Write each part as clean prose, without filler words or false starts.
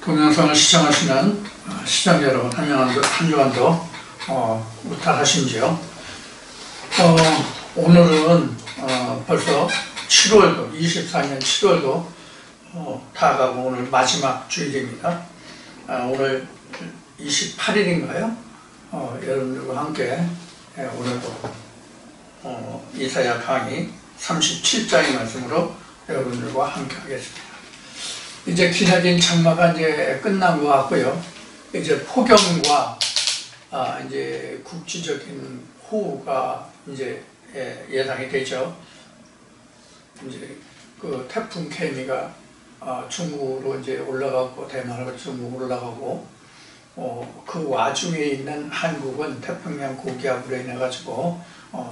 동영상을 시청하시는 시청자 여러분, 한 주간도 무탈하신지요? 오늘은 벌써 7월도, 24년 7월도 다가가고 오늘 마지막 주일입니다. 오늘 28일인가요? 여러분들과 함께 오늘도 이사야 강의 37장의 말씀으로 여러분들과 함께 하겠습니다. 이제 기나긴 장마가 이제 끝난 것 같고요. 이제 폭염과 이제 국지적인 호우가 이제 예상이 되죠. 이제 그 태풍 케미가 중국으로 이제 올라가고 대만으로 중국으로 올라가고 그 와중에 있는 한국은 태평양 고기압으로 인해 가지고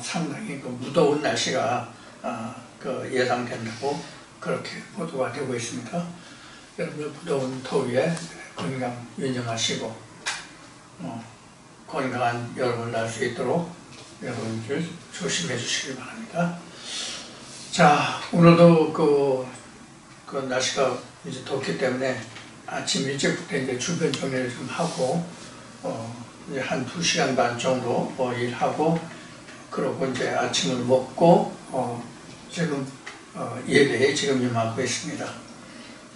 상당히 그 무더운 날씨가 그 예상된다고 그렇게 보도가 되고 있습니다. 여러분들 무더운 더위에 건강 유념하시고 건강한 여름을 날 수 있도록 여러분들 조심해 주시기 바랍니다. 자, 오늘도 그 날씨가 이제 덥기 때문에 아침 일찍부터 이제 주변 정리를 좀 하고 이제 한 2시간 반 정도 일하고 그러고 이제 아침을 먹고 지금 예배에 지금 임하고 있습니다.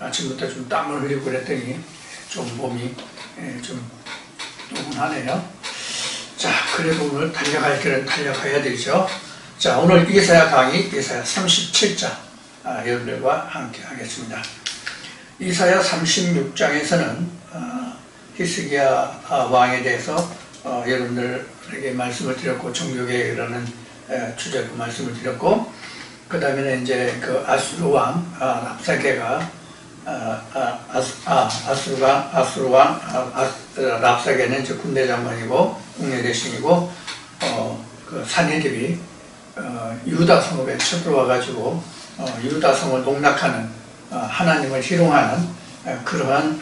아침부터 좀 땀을 흘리고 그랬더니 좀 몸이 좀 노곤하네요. 자, 그래도 오늘 달려갈 길은 달려가야 되죠. 자, 오늘 이사야 강의 이사야 37장 여러분들과 함께 하겠습니다. 이사야 36장에서는 히스기야 왕에 대해서 여러분들에게 말씀을 드렸고 정교계획이라는 주제로 말씀을 드렸고, 그 다음에는 이제 그 아수르 왕 랍사게가 아수르 왕 랍사게는 이제 군대 장관이고 국내 대신이고 그 산헤립이 유다 성읍에 쳐들어와 가지고 유다 성을 농락하는 하나님을 희롱하는 그러한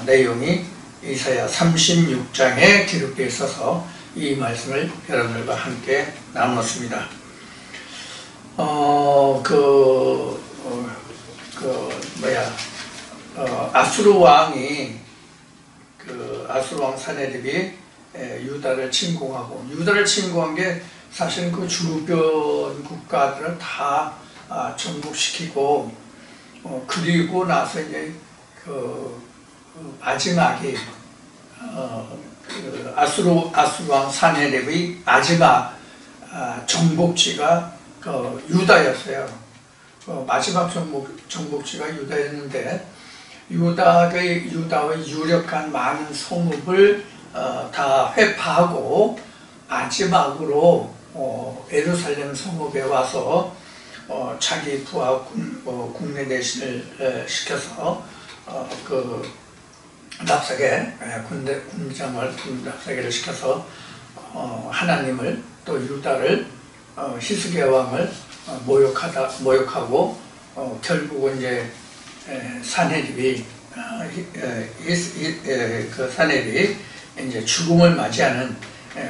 내용이 이사야 36장에 기록되어 있어서 이 말씀을 여러분들과 함께 나눴습니다. 아수르 왕이 아수르 왕 산헤립이 유다를 침공하고, 유다를 침공한 게 사실은 그 주변 국가들을 다 정복시키고 그리고 나서 이제 마지막이 아수르 왕 산헤립의 마지막 정복지가 유다였어요. 마지막 정복지가 유다였는데 유다의 유력한 많은 성읍을 다 회파하고 마지막으로 예루살렘 성읍에 와서 자기 부하 국내 대신을 시켜서 그 랍사게 군장을 랍사게를 시켜서 하나님을 또 유다를 히스기야 왕을 모욕하고 결국은 이제 산헤립이 산헤립이 이제 죽음을 맞이하는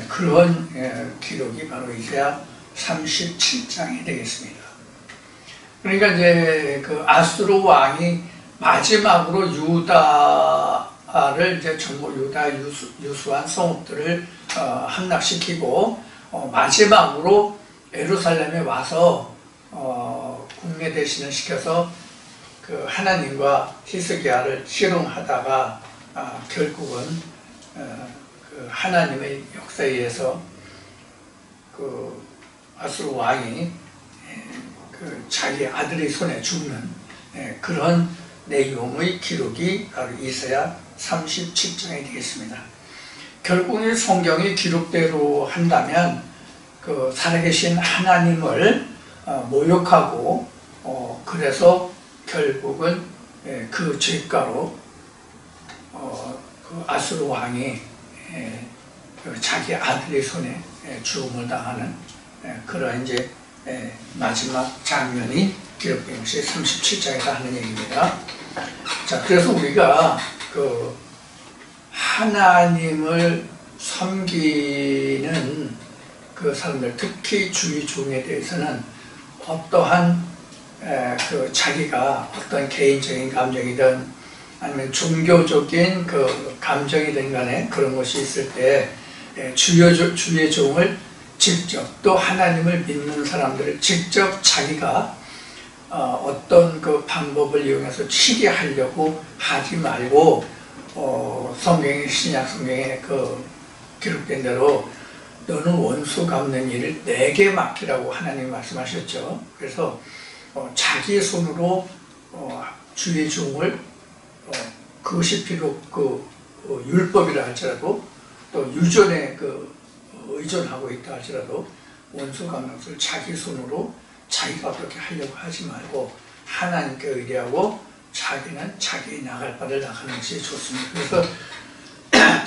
그런 기록이 바로 이사야 37장이 되겠습니다. 그러니까 이제 그 아수르 왕이 마지막으로 유다를 이제 전부 유다 유수한 성읍들을 함락시키고 마지막으로 예루살렘에 와서 국내 대신을 시켜서 그 하나님과 히스기야를 희롱하다가 결국은 그 하나님의 역사에 의해서 그 아수르 왕이 그 자기 아들의 손에 죽는 그런 내용의 기록이 바로 이사야 37장이 되겠습니다. 결국 이 성경의 기록대로 한다면 그 살아계신 하나님을 모욕하고 그래서 결국은 그 죄가로 그 아수르 왕이 자기 아들의 손에 죽음을 당하는 그런 이제 마지막 장면이 기록된 것이 37장에서 하는 얘기입니다. 자, 그래서 우리가 그 하나님을 섬기는 그 사람들, 특히 주의 종에 대해서는 어떠한 그 자기가 어떤 개인적인 감정이든 아니면 종교적인 그 감정이든 간에 그런 것이 있을 때 주의 종을 직접 또 하나님을 믿는 사람들을 직접 자기가 어떤 그 방법을 이용해서 치게 하려고 하지 말고 성경의 신약 성경에 그 기록된 대로 너는 원수 갚는 일을 내게 맡기라고 하나님이 말씀하셨죠. 그래서 자기 손으로 주의 종을 그것이 비록 그 율법이라 할지라도 또 유전에 의존하고 있다 할지라도 원수 갚는 것을 자기 손으로 자기가 그렇게 하려고 하지 말고 하나님께 의뢰하고 자기는 자기 나갈 바를 나가는 것이 좋습니다. 그래서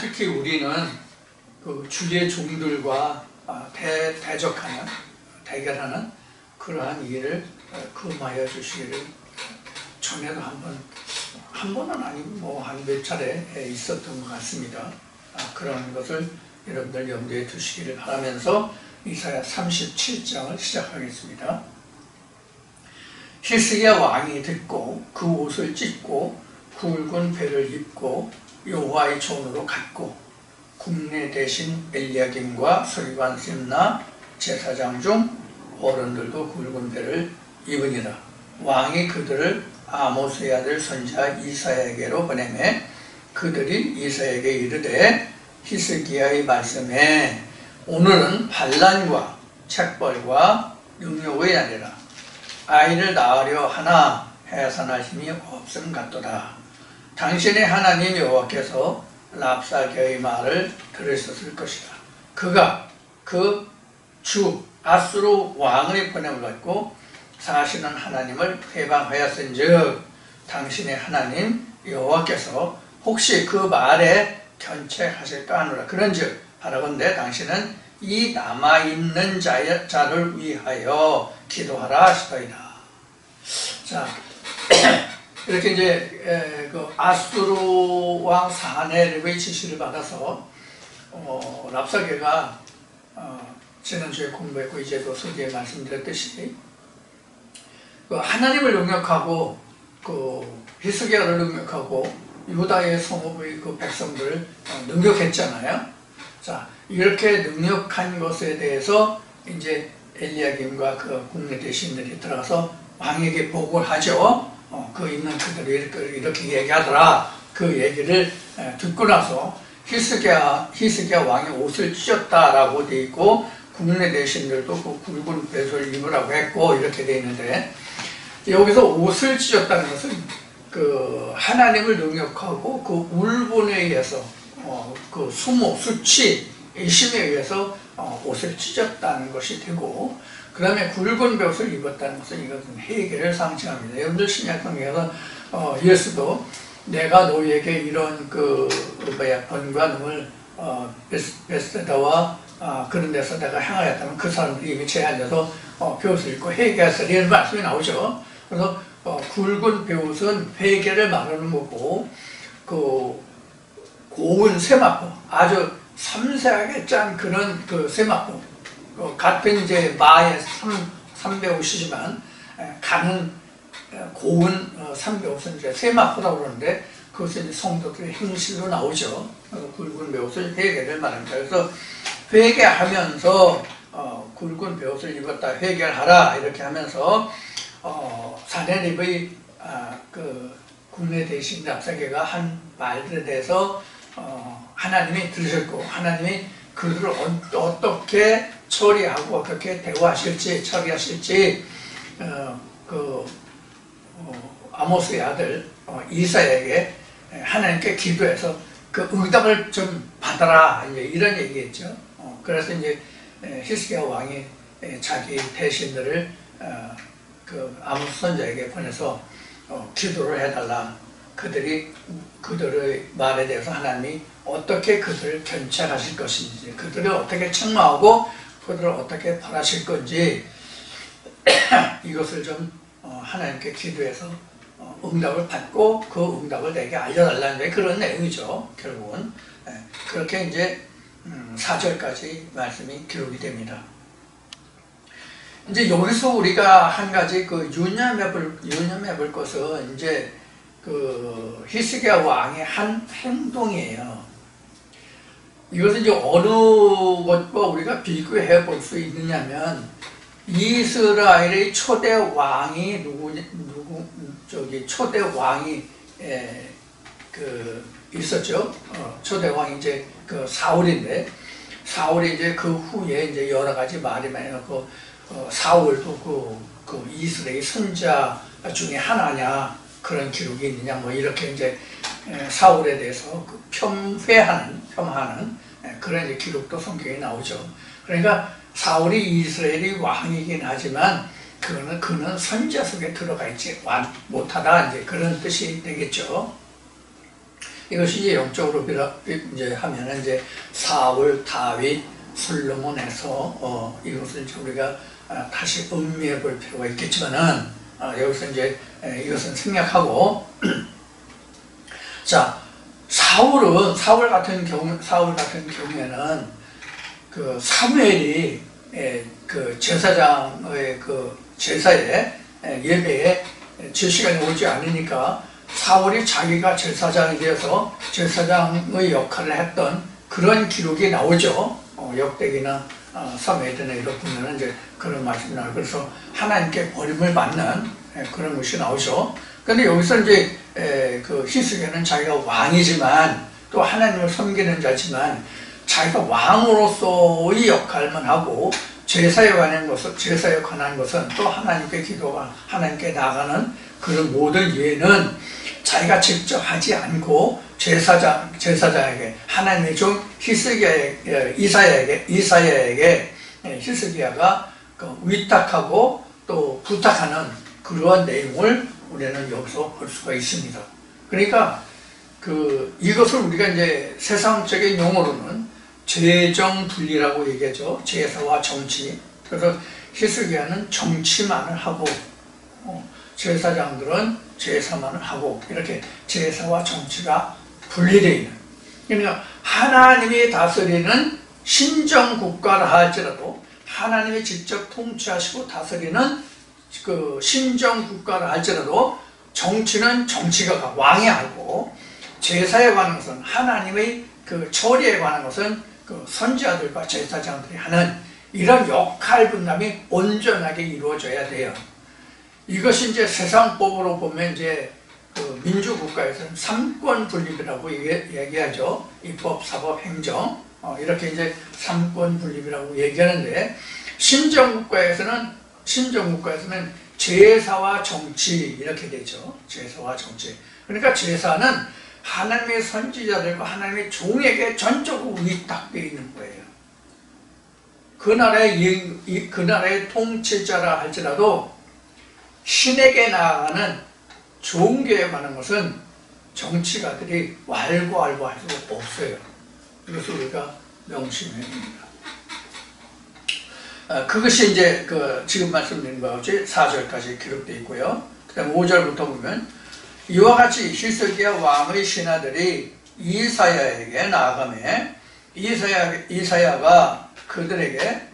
특히 우리는 그 주의 종들과 대적하는 대결하는 그러한 일을 금하여 주시기를 전에도 한 번은 아니고 뭐 한 몇 차례 있었던 것 같습니다. 그런 것을 여러분들 염두에 두시기를 바라면서 이사야 37장을 시작하겠습니다. 히스기야 왕이 듣고 그 옷을 찢고 굵은 배를 입고 여호와의 종으로 갔고 국내 대신 엘리야김과 서기관 셈나 제사장 중 어른들도 굵은 배를 입으니라. 왕이 그들을 아모스의 아들 선지자 이사야에게로 보내매 그들이 이사야에게 이르되 히스기야의 말씀에 오늘은 반란과 책벌과 능욕의 날이라. 아이를 낳으려 하나 해산할 힘이 없음 같도다. 당신의 하나님 여호와께서 랍사게의 말을 들으셨을 것이다. 그가 그 주 아수르 왕을 보내올랐고 사시는 하나님을 회방하였은즉 당신의 하나님 여호와께서 혹시 그 말에 견책하실까 하노라. 그런즉 바라건대 당신은 이 남아있는 자를 위하여 기도하라 하시더이다. 자, 이렇게 이제 그 아수르 왕 사네립의 지시를 받아서 랍사게가 지난주에 공부했고 이제도 서기에 말씀드렸듯이 그 하나님을 능력하고 그 히스기야를 능력하고 유다의 성읍의 그 백성들을 능력했잖아요. 자, 이렇게 능력한 것에 대해서 이제 엘리야김과 그 국내 대신들이 들어가서 왕에게 보고를 하죠. 그 있는 그들이 이렇게 얘기하더라. 그 얘기를 듣고 나서 히스기야 왕이 옷을 찢었다라고 돼 있고 국내 대신들도 그 굵은 배솔 입으라고 했고 이렇게 돼 있는데 여기서 옷을 찢었다는 것은 그 하나님을 능력하고 그 울분에 의해서 그 수모, 수치, 의심에 의해서 옷을 찢었다는 것이 되고 그 다음에 굵은 돛을 입었다는 것은 이것은 회개를 상징합니다. 여러분들 신약성경에서 예수도 내가 너희에게 이런 번과 능을 베스다와 그런 데서 내가 행하였다면 그 사람들이 이미 죄 앉아서 돛을 입고 회개하시리 이런 말씀이 나오죠. 그래서 굵은 돛은 회개를 말하는 거고 그 고운 세마포 아주 섬세하게 짠 그런 그 세마포 같은 이제 마의 300옷이지만 가는 고운 300옷은 이제 세마포라고 그러는데 그것은 이제 성도들의 행실로 나오죠. 굵은 배옷을 회개를 말합니다. 그래서 회개하면서 굵은 배옷을 입었다 회개를 하라 이렇게 하면서 사네립의 그 국내 대신 랍사게가 한 말들에 대해서 하나님이 들으셨고 하나님이 그들을 어떻게 처리하고 어떻게 대화하실지 처리하실지 아모스의 아들 이사야에게 하나님께 기도해서 그 응답을 좀 받아라 이제 이런 얘기했죠. 그래서 이제 히스기야 왕이 자기 대신들을 그 아모스 선지자에게 보내서 기도를 해달라. 그들의 말에 대해서 하나님이 어떻게 그들을 견책하실 것인지, 그들을 어떻게 책망하고 그들을 어떻게 벌하실 건지 이것을 좀 하나님께 기도해서 응답을 받고 그 응답을 내게 알려달라는 그런 내용이죠. 결국은 그렇게 이제 4절까지 말씀이 기록이 됩니다. 이제 여기서 우리가 한 가지 유념해 볼 것은 이제 그 히스기야 왕의 한 행동이에요. 이것은 이제 어느 것과 우리가 비교해 볼 수 있느냐면 이스라엘의 초대 왕이 초대 왕이 있었죠. 초대 왕이 이제 그 사울인데 사울이 이제 그 후에 이제 여러 가지 말이 많이 나고 사울도 그 이스라엘 선자 중에 하나냐 그런 기록이 있느냐 뭐 이렇게 이제 사울에 대해서 폄하하는 그런 이제 기록도 성경에 나오죠. 그러니까 사울이 이스라엘의 왕이긴 하지만 그는 선자 속에 들어가 있지 못하다 이제 그런 뜻이 되겠죠. 이것이 이제 영적으로 이제 하면은 이제 사울, 다윗, 솔로몬에서 이것을 이제 우리가 다시 음미해 볼 필요가 있겠지만은 여기서 이제 이것은 생략하고 자 사울 같은 경우에는 그 사무엘이 그 제사장의 그 제사에 예배에 제 시간이 오지 않으니까 사울이 자기가 제사장이 되어서 제사장의 역할을 했던 그런 기록이 나오죠. 역대기나 사무엘이나 이런 보면은 이제 그런 말씀이 나와요. 그래서 하나님께 버림을 받는 그런 것이 나오죠. 그런데 여기서 이제 그 히스기야는 자기가 왕이지만 또 하나님을 섬기는 자지만 자기가 왕으로서의 역할만 하고 제사에 관한 것은 또 하나님께 기도가 하나님께 나가는 그런 모든 예는 자기가 직접 하지 않고 제사장에게 하나님의 종 이사야에게 히스기야가 위탁하고 또 부탁하는 그러한 내용을 우리는 여기서 볼 수가 있습니다. 그러니까 이것을 우리가 이제 세상적인 용어로는 재정 분리라고 얘기하죠. 제사와 정치. 그래서 히스기야는 정치만을 하고 제사장들은 제사만을 하고 이렇게 제사와 정치가 분리되어 있는. 그러니까 하나님이 다스리는 신정국가라 할지라도 하나님이 직접 통치하시고 다스리는 그 신정국가라 할지라도 정치는 정치가 왕이 하고 제사에 관한 것은 하나님의 그 처리에 관한 것은 그 선지자들과 제사장들이 하는 이런 역할 분담이 온전하게 이루어져야 돼요. 이것이 이제 세상법으로 보면 이제 그 민주국가에서는 삼권 분립이라고 얘기하죠. 입법, 사법, 행정 이렇게 이제 삼권 분립이라고 얘기하는데 신정국가에서는 제사와 정치 이렇게 되죠. 제사와 정치. 그러니까 제사는 하나님의 선지자들과 하나님의 종에게 전적으로 위탁되어 있는 거예요. 그 나라의 통치자라 할지라도 신에게 나아가는 종교에 관한 것은 정치가들이 왈가왈부 할 수가 없어요. 이것을 우리가 명심해야 됩니다. 그것이 이제 지금 말씀드린 바와 같이 4절까지 기록되어 있고요. 그 다음 5절부터 보면 이와 같이 히스기야 왕의 신하들이 이사야에게 나아가매 이사야가 그들에게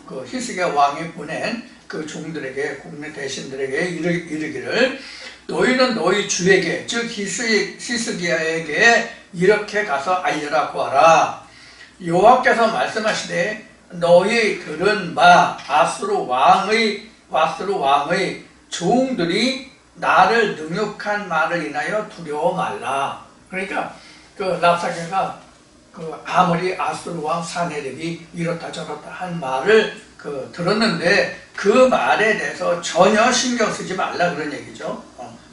그 히스기야 왕이 보낸 그 종들에게 국내 대신들에게 이르기를 너희는 너희 주에게 즉 히스기야에게 이렇게 가서 알려라 구하라. 여호와께서 말씀하시되 너희 들은 바 아수르 왕의 종들이 나를 능욕한 말을 인하여 두려워 말라. 그러니까 그 랍사게가 아무리 아수르 왕 사네립이 이렇다 저렇다 한 말을 들었는데 그 말에 대해서 전혀 신경 쓰지 말라 그런 얘기죠.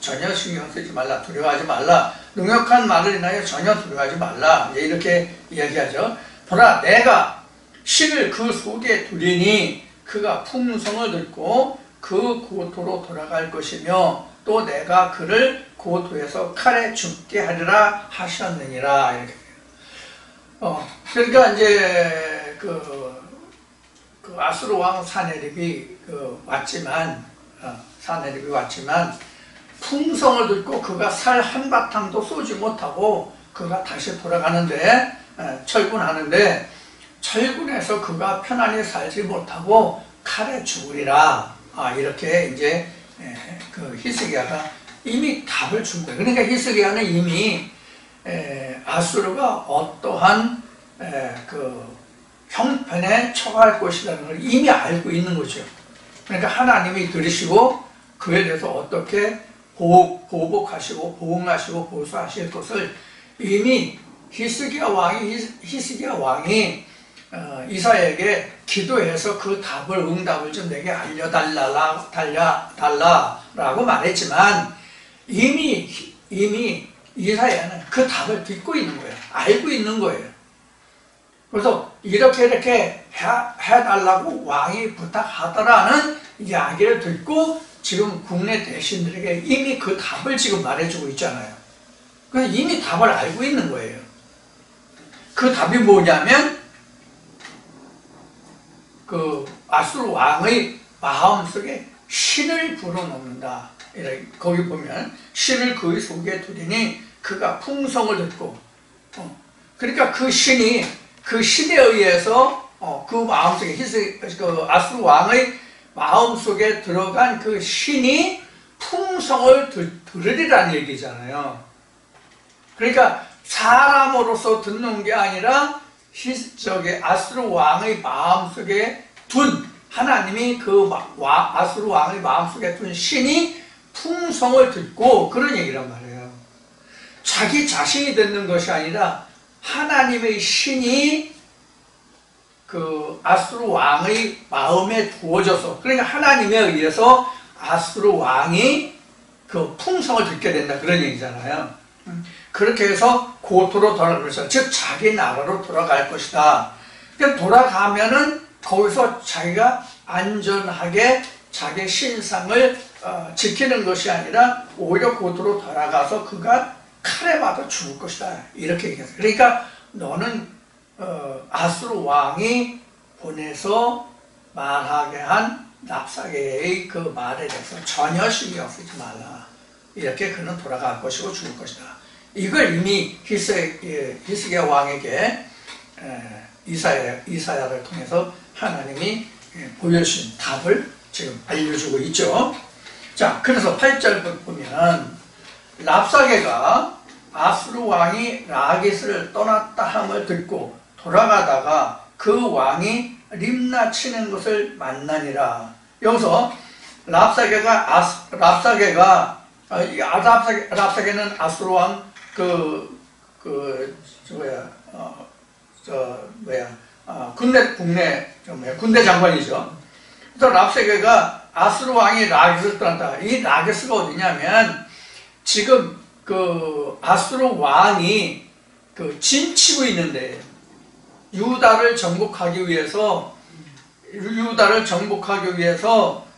전혀 신경 쓰지 말라, 두려워하지 말라, 능욕한 말을 인하여 전혀 두려워하지 말라 이렇게 이야기하죠. 보라 내가 신을 그 속에 두리니 그가 풍성을 듣고 그 고토로 돌아갈 것이며 또 내가 그를 고토에서 칼에 죽게 하리라 하셨느니라 이렇게. 그러니까 이제 그 아수르 왕 사네립이 왔지만 풍성을 듣고 그가 살 한바탕도 쏘지 못하고 그가 다시 돌아가는데 철군하는데 철군에서 그가 편안히 살지 못하고 칼에 죽으리라. 이렇게 이제 그 히스기야가 이미 답을 준 거예요. 그러니까 히스기야는 이미 아수르가 어떠한 그 형편에 처할 것이라는 걸 이미 알고 있는 거죠. 그러니까 하나님이 들으시고 그에 대해서 어떻게 보복하시고 보응하시고 보수하실 것을 이미 히스기야 왕이 이사야에게 기도해서 그 답을 응답을 좀 내게 알려달라고 말했지만 이미 이사야는 그 답을 듣고 있는 거예요. 알고 있는 거예요. 그래서 이렇게 해달라고 왕이 부탁하더라는 이야기를 듣고 지금 국내 대신들에게 이미 그 답을 지금 말해주고 있잖아요. 그래서 이미 답을 알고 있는 거예요. 그 답이 뭐냐면 그 아수르 왕의 마음속에 신을 불어넣는다. 거기 보면 신을 그의 속에 두리니 그가 풍성을 듣고 그러니까 그 신에 의해서 그 마음속에 그 아수르 왕의 마음속에 들어간 그 신이 풍성을 들으리라는 얘기잖아요. 그러니까 사람으로서 듣는 게 아니라 아수르 왕의 마음속에 둔 하나님이 아수르 왕의 마음속에 둔 신이 풍성을 듣고 그런 얘기란 말이에요. 자기 자신이 듣는 것이 아니라 하나님의 신이 그 아수르 왕의 마음에 두어져서 그러니까 하나님에 의해서 아수르 왕이 그 풍성을 듣게 된다 그런 얘기잖아요. 그렇게 해서 고토로 돌아갈 것이다. 즉 자기 나라로 돌아갈 것이다. 그러니까 돌아가면은 거기서 자기가 안전하게 자기 신상을 지키는 것이 아니라 오히려 고토로 돌아가서 그가 칼에 맞아 죽을 것이다. 이렇게 얘기했어요. 그러니까 너는 아수르 왕이 보내서 말하게 한 랍사게의 그 말에 대해서 전혀 신경 쓰지 말라. 이렇게 그는 돌아갈 것이고 죽을 것이다. 이걸 이미 히스기야 왕에게 이사야를 통해서 하나님이 보여주신 답을 지금 알려주고 있죠. 자, 그래서 8절 보면 랍사게가 아수르 왕이 라기스를 떠났다 함을 듣고 돌아가다가 그 왕이 림나 치는 것을 만나니라. 여기서 랍사게는 아수르 왕 군대 장관이죠. 그래서 랍사게가 아수르 왕이 라기스를 떠났다. 이 라기스가 어디냐면 지금 그 아수르 왕이 그 진치고 있는데 유다를 정복하기 위해서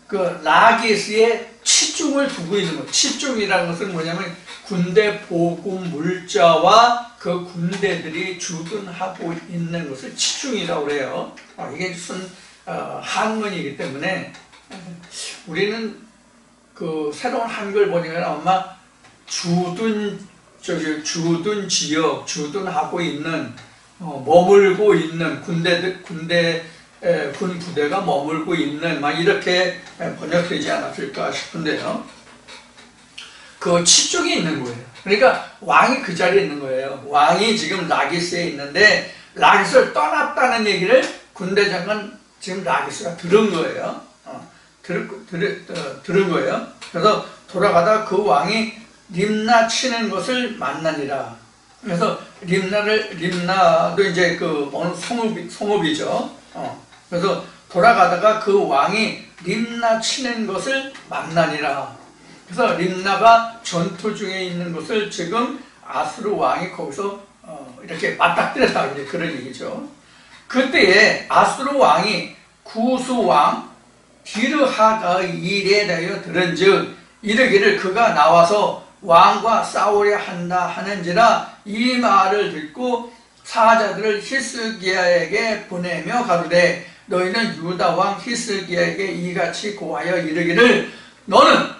그 라기스의 치중을 두고 있는 거예요. 치중이라는 것은 뭐냐면 군대 보급 물자와 그 군대들이 주둔하고 있는 것을 치중이라고 그래요. 이게 무슨 한문이기 때문에 우리는 그 새로운 한글 보니까 아마 주둔 지역, 주둔하고 있는 머물고 있는 군 부대가 머물고 있는 막 이렇게 번역되지 않았을까 싶은데요. 그 치중이 있는 거예요. 그러니까 왕이 그 자리에 있는 거예요. 왕이 지금 라기스에 있는데 라기스를 떠났다는 얘기를 군대 장관 지금 라기스가 들은 거예요. 들은 거예요. 그래서 돌아가다 그 왕이 림나 치는 것을 만나니라. 그래서 림나도 이제 그 어느 성읍이죠. 그래서 돌아가다가 그 왕이 림나 치는 것을 만나니라. 그래서 림나가 전투 중에 있는 것을 지금 아수르 왕이 거기서 이렇게 맞닥뜨렸다 이제 그런 얘기죠. 그때에 아수르 왕이 구스 왕 디르하가의 일에 대하여 들은즉 이르기를 그가 나와서 왕과 싸우려 한다 하는지라 이 말을 듣고 사자들을 히스기야에게 보내며 가로되 너희는 유다 왕 히스기야에게 이같이 고하여 이르기를 너는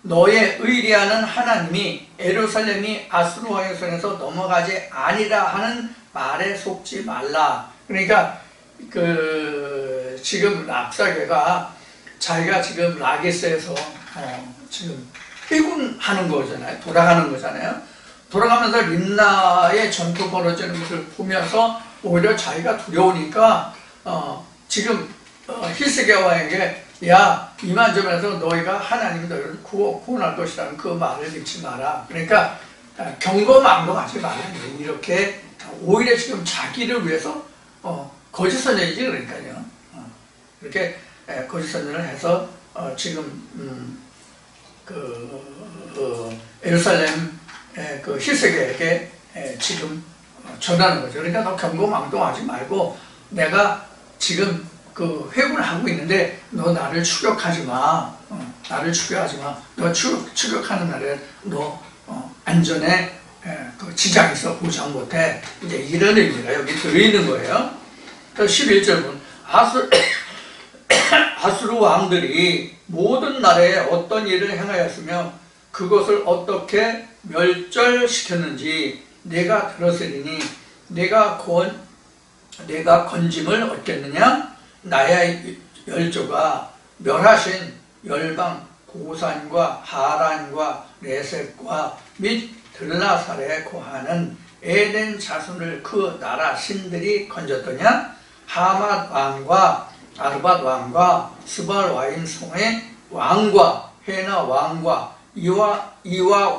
너의 의리하는 하나님이 예루살렘이 아수르 왕의 손에서 넘어가지 아니라 하는 말에 속지 말라. 그러니까 지금 랍사게가 자기가 지금 라기스에서 지금 회군하는 거잖아요. 돌아가는 거잖아요. 돌아가면서 림나의 전투 벌어지는 것을 보면서 오히려 자기가 두려우니까 지금 히스기야 왕에게 야 이만저만해서 너희가 하나님이 너희를 구원할 것이라는 그 말을 믿지 마라. 그러니까 경거망동하지 마라. 이렇게 오히려 지금 자기를 위해서 거짓 선전이지 그러니까요. 이렇게 거짓 선전을 해서 지금 예루살렘 그 히스기야에게 지금 전하는 거죠. 그러니까 너 경거망동하지 말고 내가 지금 그 회군을 하고 있는데 너 나를 추격하지 마. 나를 추격하지 마. 너 추격하는 날에 너 안전에 그 지장이 있어 보장 못해. 이제 이런 의미가 여기 들어있는 거예요. 그래서 11절 본 아수르 왕들이 모든 나라에 어떤 일을 행하였으며 그것을 어떻게 멸절시켰는지 내가 들었으리니 내가 건짐을 얻겠느냐? 나의 열조가 멸하신 열방 고산과 하란과 레셋과 및 들라살에 거하는 에덴 자손을 그 나라 신들이 건졌더냐? 하맛 왕과 아르밧 왕과 스발 와인성의 왕과 헤나 왕과 이와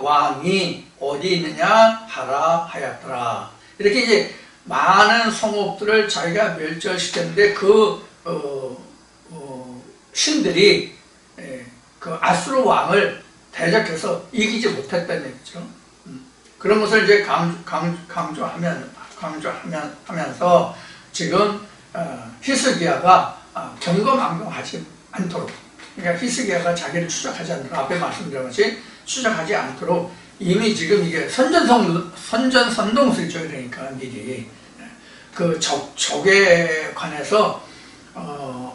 왕이 어디 있느냐 하라 하였더라. 이렇게 이제 많은 성읍들을 자기가 멸절시켰는데 신들이 그 아수르 왕을 대적해서 이기지 못했다는 얘기죠. 그런 것을 이제 강조하면서 지금 히스기야가 경거망동하지 않도록, 그러니까 히스기야가 자기를 추적하지 않도록, 앞에 말씀드린 것이 추적하지 않도록 이미 지금 이게 선전선동술이죠. 그러니까 미리 그 적에 관해서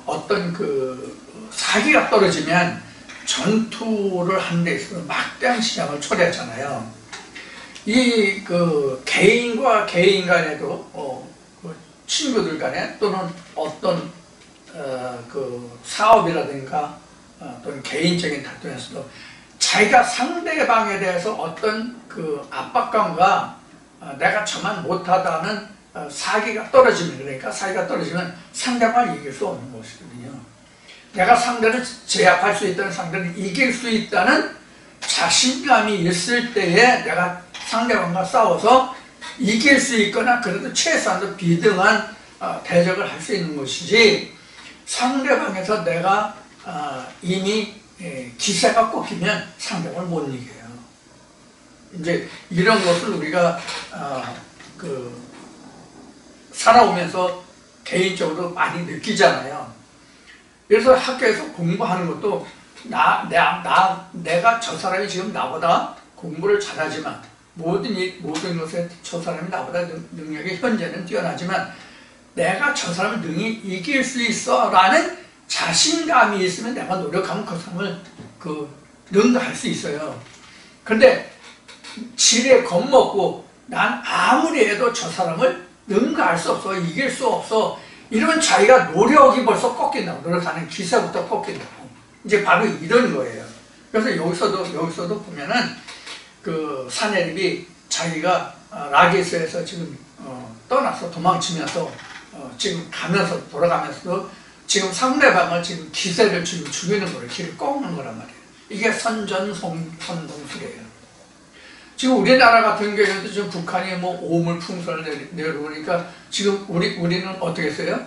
어떤 그 사기가 떨어지면 전투를 하는 데 있어서 막대한 시장을 초래하잖아요. 이 그 개인과 개인 간에도 그 친구들 간에 또는 어떤 그 사업이라든가 또는 개인적인 다툼에서도 자기가 상대방에 대해서 어떤 그 압박감과 내가 저만 못하다는 사기가 떨어지면, 그러니까 사기가 떨어지면 상대방을 이길 수 없는 것이거든요. 내가 상대를 제압할 수 있다는, 상대를 이길 수 있다는 자신감이 있을 때에 내가 상대방과 싸워서 이길 수 있거나 그래도 최소한도 비등한 대적을 할 수 있는 것이지, 상대방에서 내가 이미 기세가 꺾이면 상대방을 못 이겨요. 이제 이런 것을 우리가 살아오면서 개인적으로 많이 느끼잖아요. 그래서 학교에서 공부하는 것도 내가 저 사람이 지금 나보다 공부를 잘하지만 모든 것에 저 사람이 나보다 능력이 현재는 뛰어나지만 내가 저 사람을 능히 이길 수 있어 라는 자신감이 있으면 내가 노력하면 그 사람을 능가할 수 있어요. 그런데 지레 겁먹고 난 아무리 해도 저 사람을 능가할 수 없어, 이길 수 없어, 이러면 자기가 노력이 벌써 꺾인다고, 노력하는 기세부터 꺾인다고. 이제 바로 이런 거예요. 그래서 여기서도 보면은 그 사내립이 자기가 라게스에서 지금 떠나서 도망치면서 지금 돌아가면서도 지금 상대방을 지금 기세를 지금 죽이는 거를 길을 꺾는 거란 말이에요. 이게 선동술이에요. 지금 우리나라 같은 경우에도 지금 북한이 뭐 오물풍선을 내려오니까 지금 우리는 어떻게 했어요?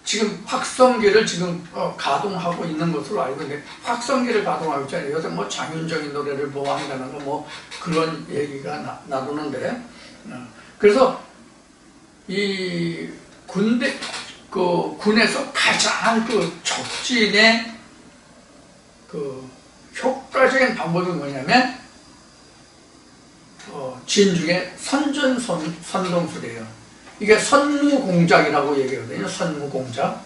지금 확성기를 지금 가동하고 있는 것으로 알고 있는데, 확성기를 가동하고 있잖아요. 요새 뭐 장윤정의 노래를 뭐 한다는 거 뭐 그런 얘기가 나오는데, 그래서 이 군에서 가장 적진의 효과적인 방법이 뭐냐면 진중의 선동술이에요. 이게 선무공작이라고 얘기하거든요. 선무공작.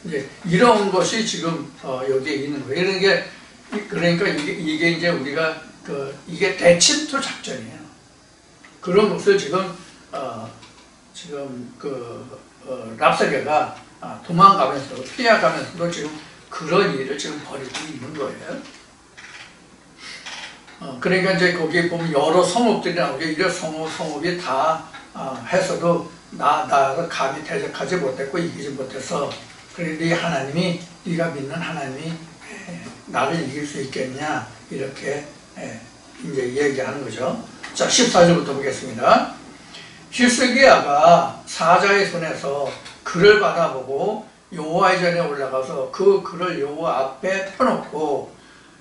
이제 이런 것이 지금 여기에 있는 거예요. 그러니까 이게 이제 우리가 이게 대침투 작전이에요. 그런 것을 지금 랍사게가 도망가면서 피해가면서도 지금 그런 일을 지금 벌이고 있는 거예요. 그러니까 이제 거기에 보면 여러 성읍들이 나오죠. 이런 성읍이 다 해서도 나가 감히 대적하지 못했고 이기지 못해서 그런데 하나님이 네가 믿는 하나님이 나를 이길 수 있겠냐 이렇게 이제 얘기하는 거죠. 자 14절부터 보겠습니다. 히스기야가 사자의 손에서 글을 받아보고 여호와의 전에 올라가서 그 글을 여호와 앞에 펴놓고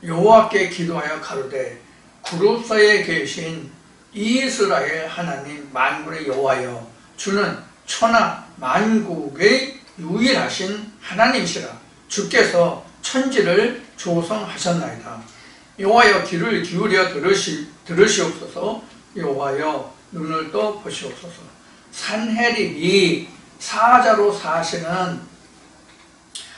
여호와께 기도하여 가로되 구름 사이에 계신 이스라엘 하나님 만군의 여호와여 주는 천하 만국의 유일하신 하나님이시라. 주께서 천지를 조성하셨나이다. 여호와여 귀를 기울여 들으시옵소서. 여호와여 눈을 떠 보시옵소서. 산헤립이 사자로 사시는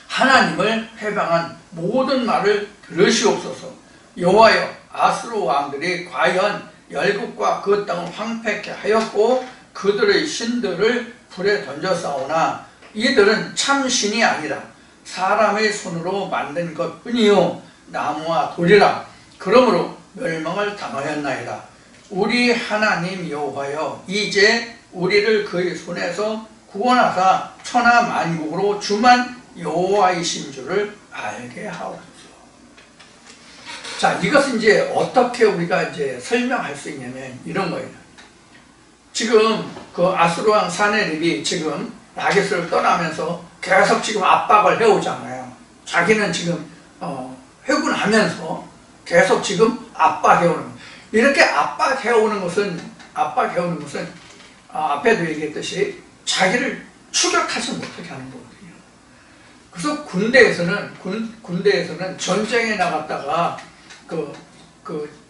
하나님을 회방한 모든 말을 들으시옵소서. 여호와여 아수르 왕들이 과연 열국과 그 땅을 황폐케 하였고 그들의 신들을 불에 던졌사오나 이들은 참 신이 아니라 사람의 손으로 만든 것뿐이요 나무와 돌이라. 그러므로 멸망을 당하였나이다. 우리 하나님 여호와여 이제 우리를 그의 손에서 구원하사 천하 만국으로 주만 여호와이신 줄을 알게 하옵소서. 자, 이것은 이제 어떻게 우리가 이제 설명할 수 있냐면 이런 거예요. 지금 그 아수르 왕 산헤립이 지금 라게스를 떠나면서 계속 지금 압박을 해오잖아요. 자기는 지금 회군하면서 계속 지금 압박해오는 거예요. 이렇게 압박해오는 것은 앞에도 얘기했듯이 자기를 추격하지 못하게 하는 거거든요. 그래서 군대에서는 전쟁에 나갔다가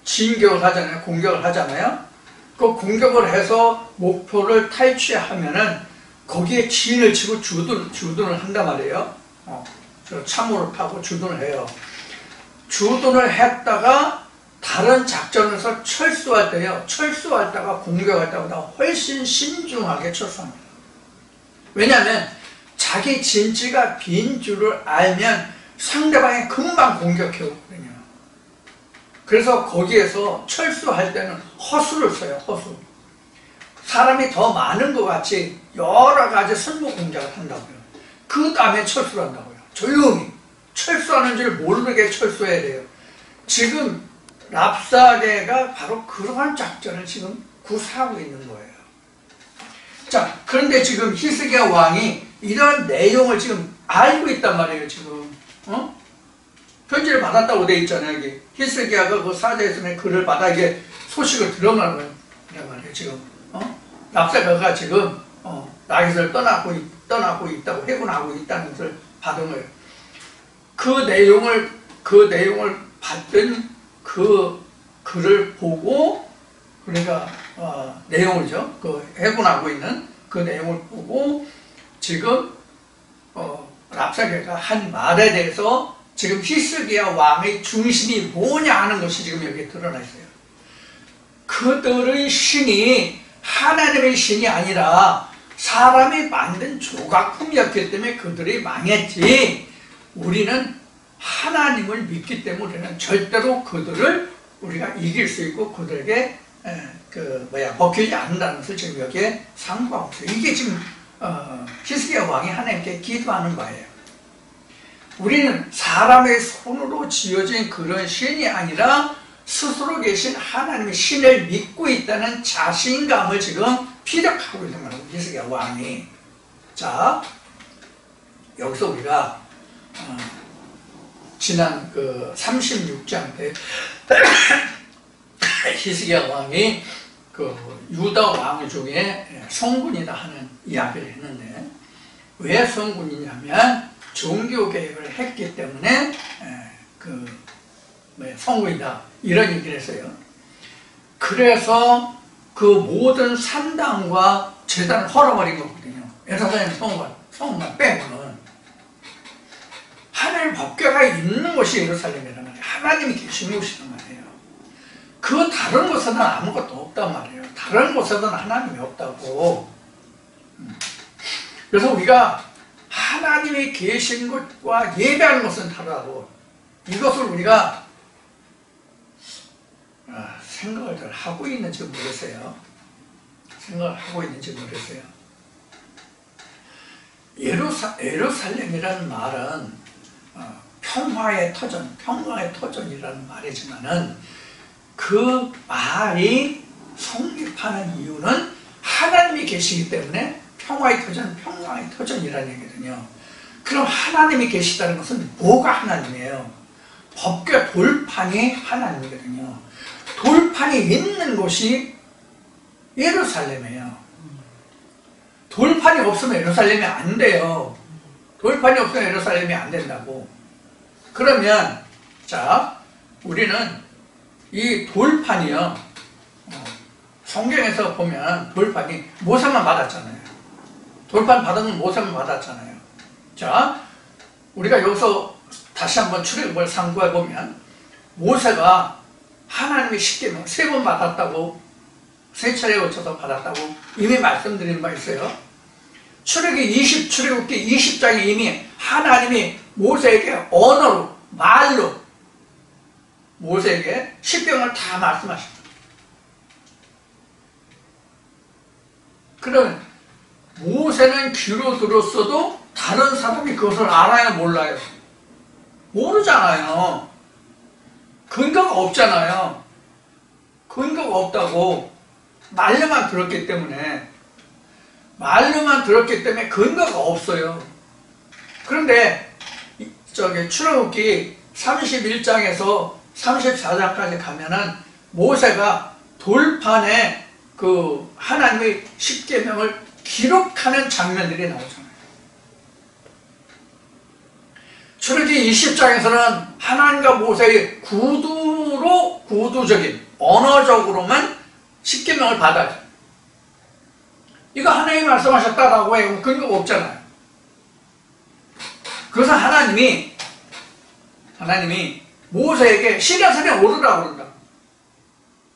진격을 하잖아요. 공격을 하잖아요. 그 공격을 해서 목표를 탈취하면은 거기에 진을 치고 주둔을 한단 말이에요. 참호를 타고 주둔을 해요. 주둔을 했다가 다른 작전에서 철수할 때요. 철수할 때가 공격할 때보다 훨씬 신중하게 철수합니다. 왜냐하면 자기 진지가 빈 줄을 알면 상대방이 금방 공격해오거든요. 그래서 거기에서 철수할 때는 허수를 써요. 허수. 사람이 더 많은 것 같이 여러 가지 선무 공작을 한다고요. 그 다음에 철수를 한다고요. 조용히. 철수하는 줄 모르게 철수해야 돼요. 지금 랍사게가 바로 그러한 작전을 지금 구사하고 있는 거예요. 자, 그런데 지금 히스기야 왕이 이런 내용을 지금 알고 있단 말이에요. 지금 편지를 받았다고 돼 있잖아요. 여기 히스기야가 그 사자의 손에 글을 받아 이게 소식을 들어간 거예요. 지금 랍사게가 지금 라게스를 떠나고 있다고 회군하고 있다는 것을 받은 거예요. 그 내용을 받은 그 글을 보고 그러니까 내용을죠. 그 회군하고 있는 그 내용을 보고 지금 랍사게가 한 말에 대해서 지금 히스기야 왕의 중심이 뭐냐 하는 것이 지금 여기에 드러나 있어요. 그들의 신이 하나님의 신이 아니라 사람이 만든 조각품이었기 때문에 그들이 망했지, 우리는 하나님을 믿기 때문에 우리는 절대로 그들을 우리가 이길 수 있고 그들에게 먹히지 않는다는 것을 지금 여기에 상고하고 있어요. 이게 지금 히스기야 왕이 하나님께 기도하는 바예요. 우리는 사람의 손으로 지어진 그런 신이 아니라 스스로 계신 하나님의 신을 믿고 있다는 자신감을 지금 피력하고 있는 거라고, 히스기야 왕이. 자, 여기서 우리가 지난 그 36장 때 히스기야 왕이 그 유다 왕 중에 성군이다 하는 이야기를 했는데, 왜 성군이냐면 종교 개혁을 했기 때문에 성군이다 이런 얘기를 했어요. 그래서 그 모든 산당과 제단을 헐어버린 거거든요. 예루살렘 성만 빼고는. 하나님 법궤가 있는 곳이 예루살렘이란 말이에요. 하나님이 계신 곳이란 말이에요. 그 다른 곳에는 아무것도 없단 말이에요. 다른 곳에는 하나님이 없다고. 그래서 우리가 하나님이 계신 것과 예배하는 것은 다르다고. 이것을 우리가 생각을 잘 하고 있는지 모르겠어요. 생각을 하고 있는지 모르겠어요. 예루살렘이라는 말은 평화의 터전이라는 말이지만은 그 말이 성립하는 이유는 하나님이 계시기 때문에 평화의 터전이라는 얘기거든요. 그럼 하나님이 계시다는 것은 뭐가 하나님이에요? 법궤 돌판이 하나님이거든요. 돌판이 있는 곳이 예루살렘이에요. 돌판이 없으면 예루살렘이 안 돼요. 돌판이 없으면 예루살렘이 안 된다고. 그러면 자, 우리는 이 돌판이요, 성경에서 보면 돌판이 모세만 받았잖아요. 돌판 받으면 모세만 받았잖아요. 자, 우리가 여기서 다시 한번 출애굽을 상고해 보면 모세가 하나님의 십계명 3번 받았다고, 3차례에 걸쳐서 받았다고 이미 말씀드린 바 있어요. 출애굽기 20장에 이미 하나님이 모세에게 언어로, 말로 모세에게 십계명을 다 말씀하십니다. 그러면 모세는 귀로 들었어도 다른 사람이 그것을 알아요, 몰라요? 모르잖아요. 근거가 없잖아요. 근거가 없다고. 말로만 들었기 때문에 근거가 없어요. 그런데 출애굽기 31장에서 34장까지 가면은 모세가 돌판에 그 하나님의 십계명을 기록하는 장면들이 나오잖아요. 출애굽기 20장에서는 하나님과 모세의 구두적인 언어적으로만 십계명을 받아요. 이거 하나님이 말씀하셨다라고 해요. 근거가 없잖아요. 그래서 하나님이 모세에게 시내산에 오르라고 그런다.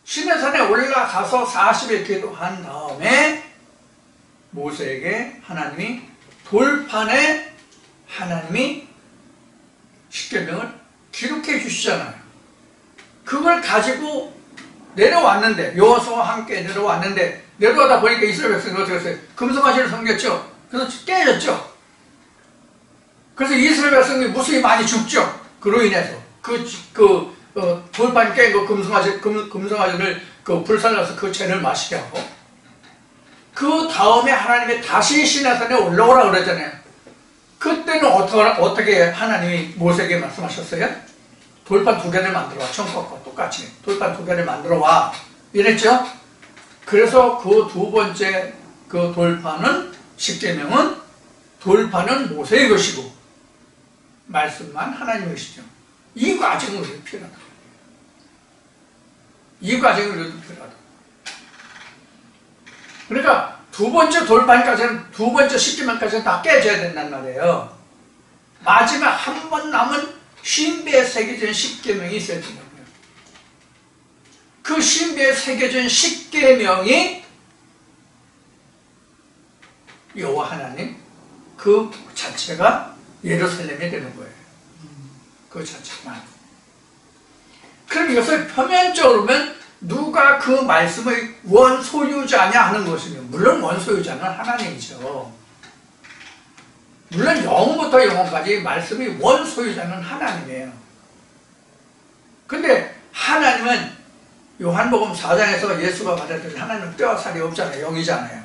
시내산에 올라가서 40일 기도한 다음에 모세에게 하나님이 돌판에 하나님이 십계명을 기록해 주시잖아요. 그걸 가지고 내려왔는데, 여호수아와 함께 내려왔는데, 내려가다 보니까 이스라엘 백성이 어떻게 했어요? 금송아지를 섬겼죠. 그래서 깨졌죠. 그래서 이스라엘 백성이 무수히 많이 죽죠. 그로 인해서 돌판 깬 그 금송아지를 불살라서 그 죄를 마시게 하고, 그 다음에 하나님이 다시 시내산에 올라오라 그랬잖아요. 그때는 어떻게 하나님이 모세에게 말씀하셨어요? 돌판 2개를 만들어와. 청법과 똑같이 돌판 2개를 만들어와 이랬죠. 그래서 그 두 번째 그 돌판은, 십계명은, 돌판은 모세의 것이고 말씀만 하나님의 것이죠. 이 과정을 우리가 필요하다. 이 과정을 우리가 필요하다. 그러니까 두 번째 돌판까지는, 두 번째 십계명까지는 다 깨져야 된단 말이에요. 마지막 한 번 남은 신비에 새겨진 십계명이 있어야 된다고요. 그 신비에 새겨진 십계명이 여호와 하나님 그 자체가 예루살렘이 되는 거예요. 그 자체만. 그럼 이것을 표면적으로 보면 누가 그 말씀의 원소유자냐 하는 것이며, 물론 원소유자는 하나님이죠. 물론 영원부터 영원까지 말씀의 원소유자는 하나님이에요. 근데 하나님은 요한복음 4장에서 예수가 말했듯이 하나님은 뼈와 살이 없잖아요. 영이잖아요.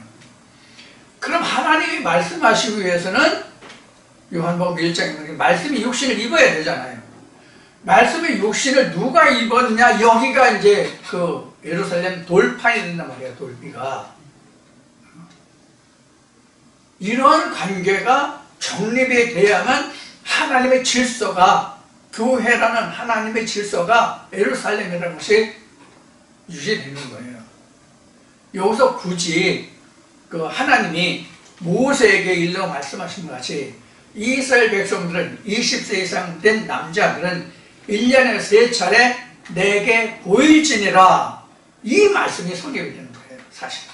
그럼 하나님이 말씀하시기 위해서는 요한복음 1장에 말씀이 육신을 입어야 되잖아요. 말씀의 육신을 누가 입었냐? 여기가 이제 그 예루살렘 돌판이 된단 말이에요. 돌비가. 이런 관계가 정립이 돼야만 하나님의 질서가, 교회라는 하나님의 질서가 예루살렘이라는 것이 유지되는 거예요. 여기서 굳이 그 하나님이 모세에게 일러 말씀하신 것 같이 이스라엘 백성들은, 20세 이상 된 남자들은 1년에 3차례 내게 보일지니라, 이 말씀이 성립이 되는 거예요, 사실.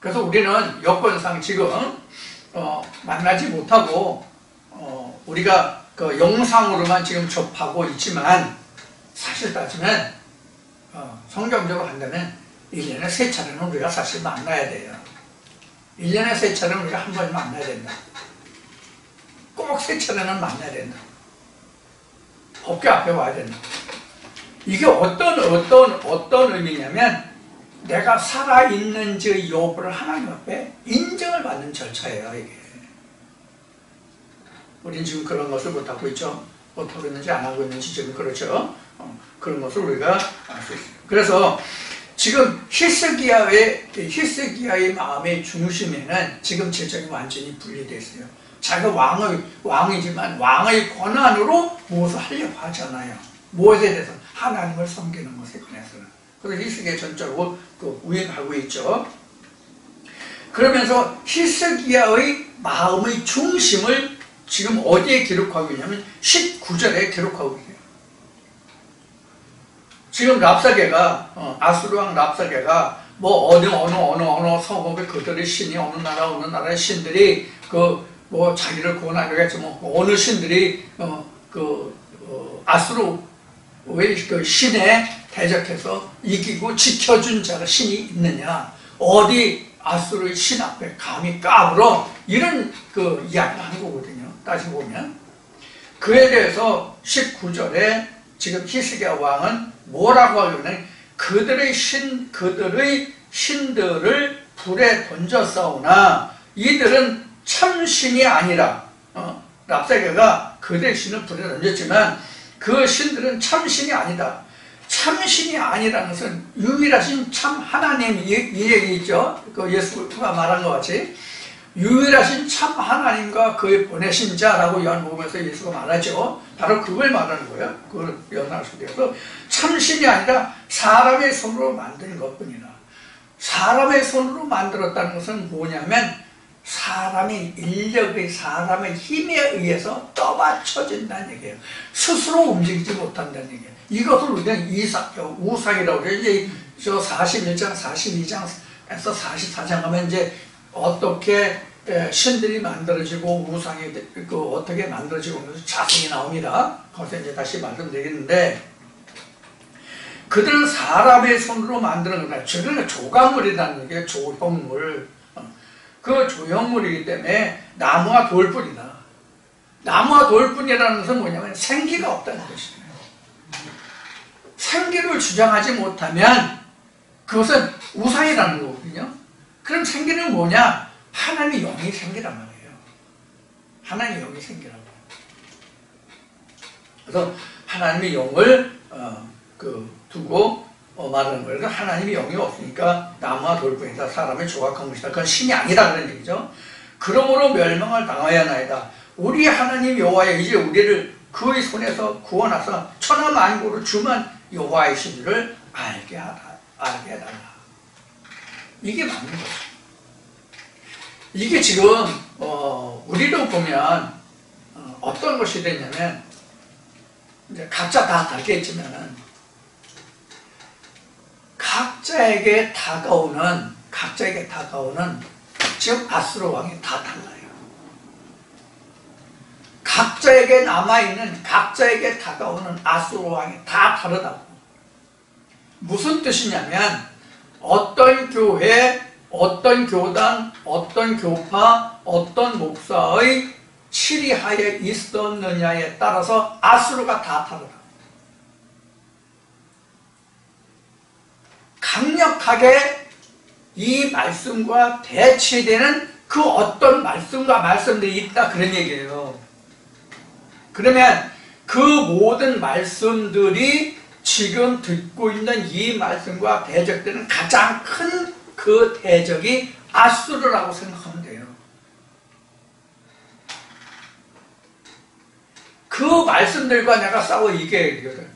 그래서 우리는 여건상 지금 만나지 못하고 우리가 그 영상으로만 지금 접하고 있지만 사실 따지면 성경적으로 한다면 1년에 3차례는 우리가 사실 만나야 돼요. 1년에 3차례는 우리가 한 번 만나야 된다. 꼭 3차례는 만나야 된다. 법궤 앞에 와야 된다. 이게 어떤 의미냐면 내가 살아있는지 여부를 하나님 앞에 인정을 받는 절차예요. 이게. 우린 지금 그런 것을 못하고 있죠. 못하고 있는지 안 하고 있는지 지금 그렇죠. 그런 것을 우리가 알 수 있어요. 그래서 지금 히스기야의 마음의 중심에는 지금 질적이 완전히 분리되어 있어요. 자기가 왕이지만 왕의 권한으로 무엇을 하려고 하잖아요. 무엇에 대해서? 하나님을 섬기는 것에 관해서는. 그래서 히스기야 전적으로 우행하고 있죠. 그러면서 히스기야의 마음의 중심을 지금 어디에 기록하고 있냐면 19절에 기록하고 있어요. 지금 랍사게가 아수르 왕 랍사게가 뭐 어느 성읍에 그들의 신이 어느 나라의 신들이 자기를 구원하려겠지 어느 신들이 아수르의 그 신에 대적해서 이기고 지켜준 자가 신이 있느냐, 어디 아수르의 신 앞에 감히 까불어, 이런 그 이야기를 하는 거거든요. 따지고 보면 그에 대해서 19절에 지금 히스기야 왕은 뭐라고 하냐면 그들의 신들을 불에 던졌사오나 이들은 참신이 아니라, 랍사게가 그들의 신을 불에 던졌지만 그 신들은 참신이 아니다. 참신이 아니라는 것은 유일하신 참 하나님, 이 얘기 있죠. 그 예수가 말한 것 같이 유일하신 참 하나님과 그의 보내신 자라고 요한복음에서 예수가 말하죠. 바로 그걸 말하는 거예요. 그걸 연할 수도 있고, 참신이 아니라 사람의 손으로 만든 것뿐이라. 사람의 손으로 만들었다는 것은 뭐냐면 사람의 인력의, 사람의 힘에 의해서 떠받쳐진다는 얘기예요. 스스로 움직이지 못한다는 얘기예요. 이것을 우리는 우상이라고 그래요. 이제 저 41장, 42장에서 44장 하면 이제 어떻게 신들이 만들어지고 우상이 어떻게 만들어지고 하면서 자성이 나옵니다. 거기서 이제 다시 말씀드리겠는데, 그들은 사람의 손으로 만드는 거다. 저는 조각물이라는 얘기예요. 조형물. 그 조형물이기 때문에 나무와 돌뿐이다. 나무와 돌뿐이라는 것은 뭐냐면 생기가 없다는 것이에요. 생기를 주장하지 못하면 그것은 우상이라는 거거든요. 그럼 생기는 뭐냐? 하나님의 영이 생기란 말이에요. 하나님의 영이 생기라고. 그래서 하나님의 영을 두고 말하는 거예요. 그래서 하나님의 영이 없으니까 나무와 돌뿐이다. 사람의 조각한 것이다. 그건 신이 아니다. 그런 얘기죠. 그러므로 멸망을 당하였나이다. 우리 하나님 여호와여, 이제 우리를 그의 손에서 구원하사 천하 만국을 주만 여호와의 신을 알게 해달라. 이게 맞는 거죠. 이게 지금 우리로 보면 어떤 것이 되냐면, 이제 각자 다 다르겠지만은 각자에게 다가오는 지금 아수르 왕이 다 달라요. 각자에게 남아있는, 각자에게 다가오는 아수르 왕이 다 다르다고. 무슨 뜻이냐면 어떤 교회, 어떤 교단, 어떤 교파, 어떤 목사의 치리하에 있었느냐에 따라서 아수르가 다 다르다. 강력하게 이 말씀과 대치되는 그 어떤 말씀과 말씀들이 있다, 그런 얘기예요. 그러면 그 모든 말씀들이 지금 듣고 있는 이 말씀과 대적되는 가장 큰 그 대적이 아수르라고 생각하면 돼요. 그 말씀들과 내가 싸워 이겨야 되거든.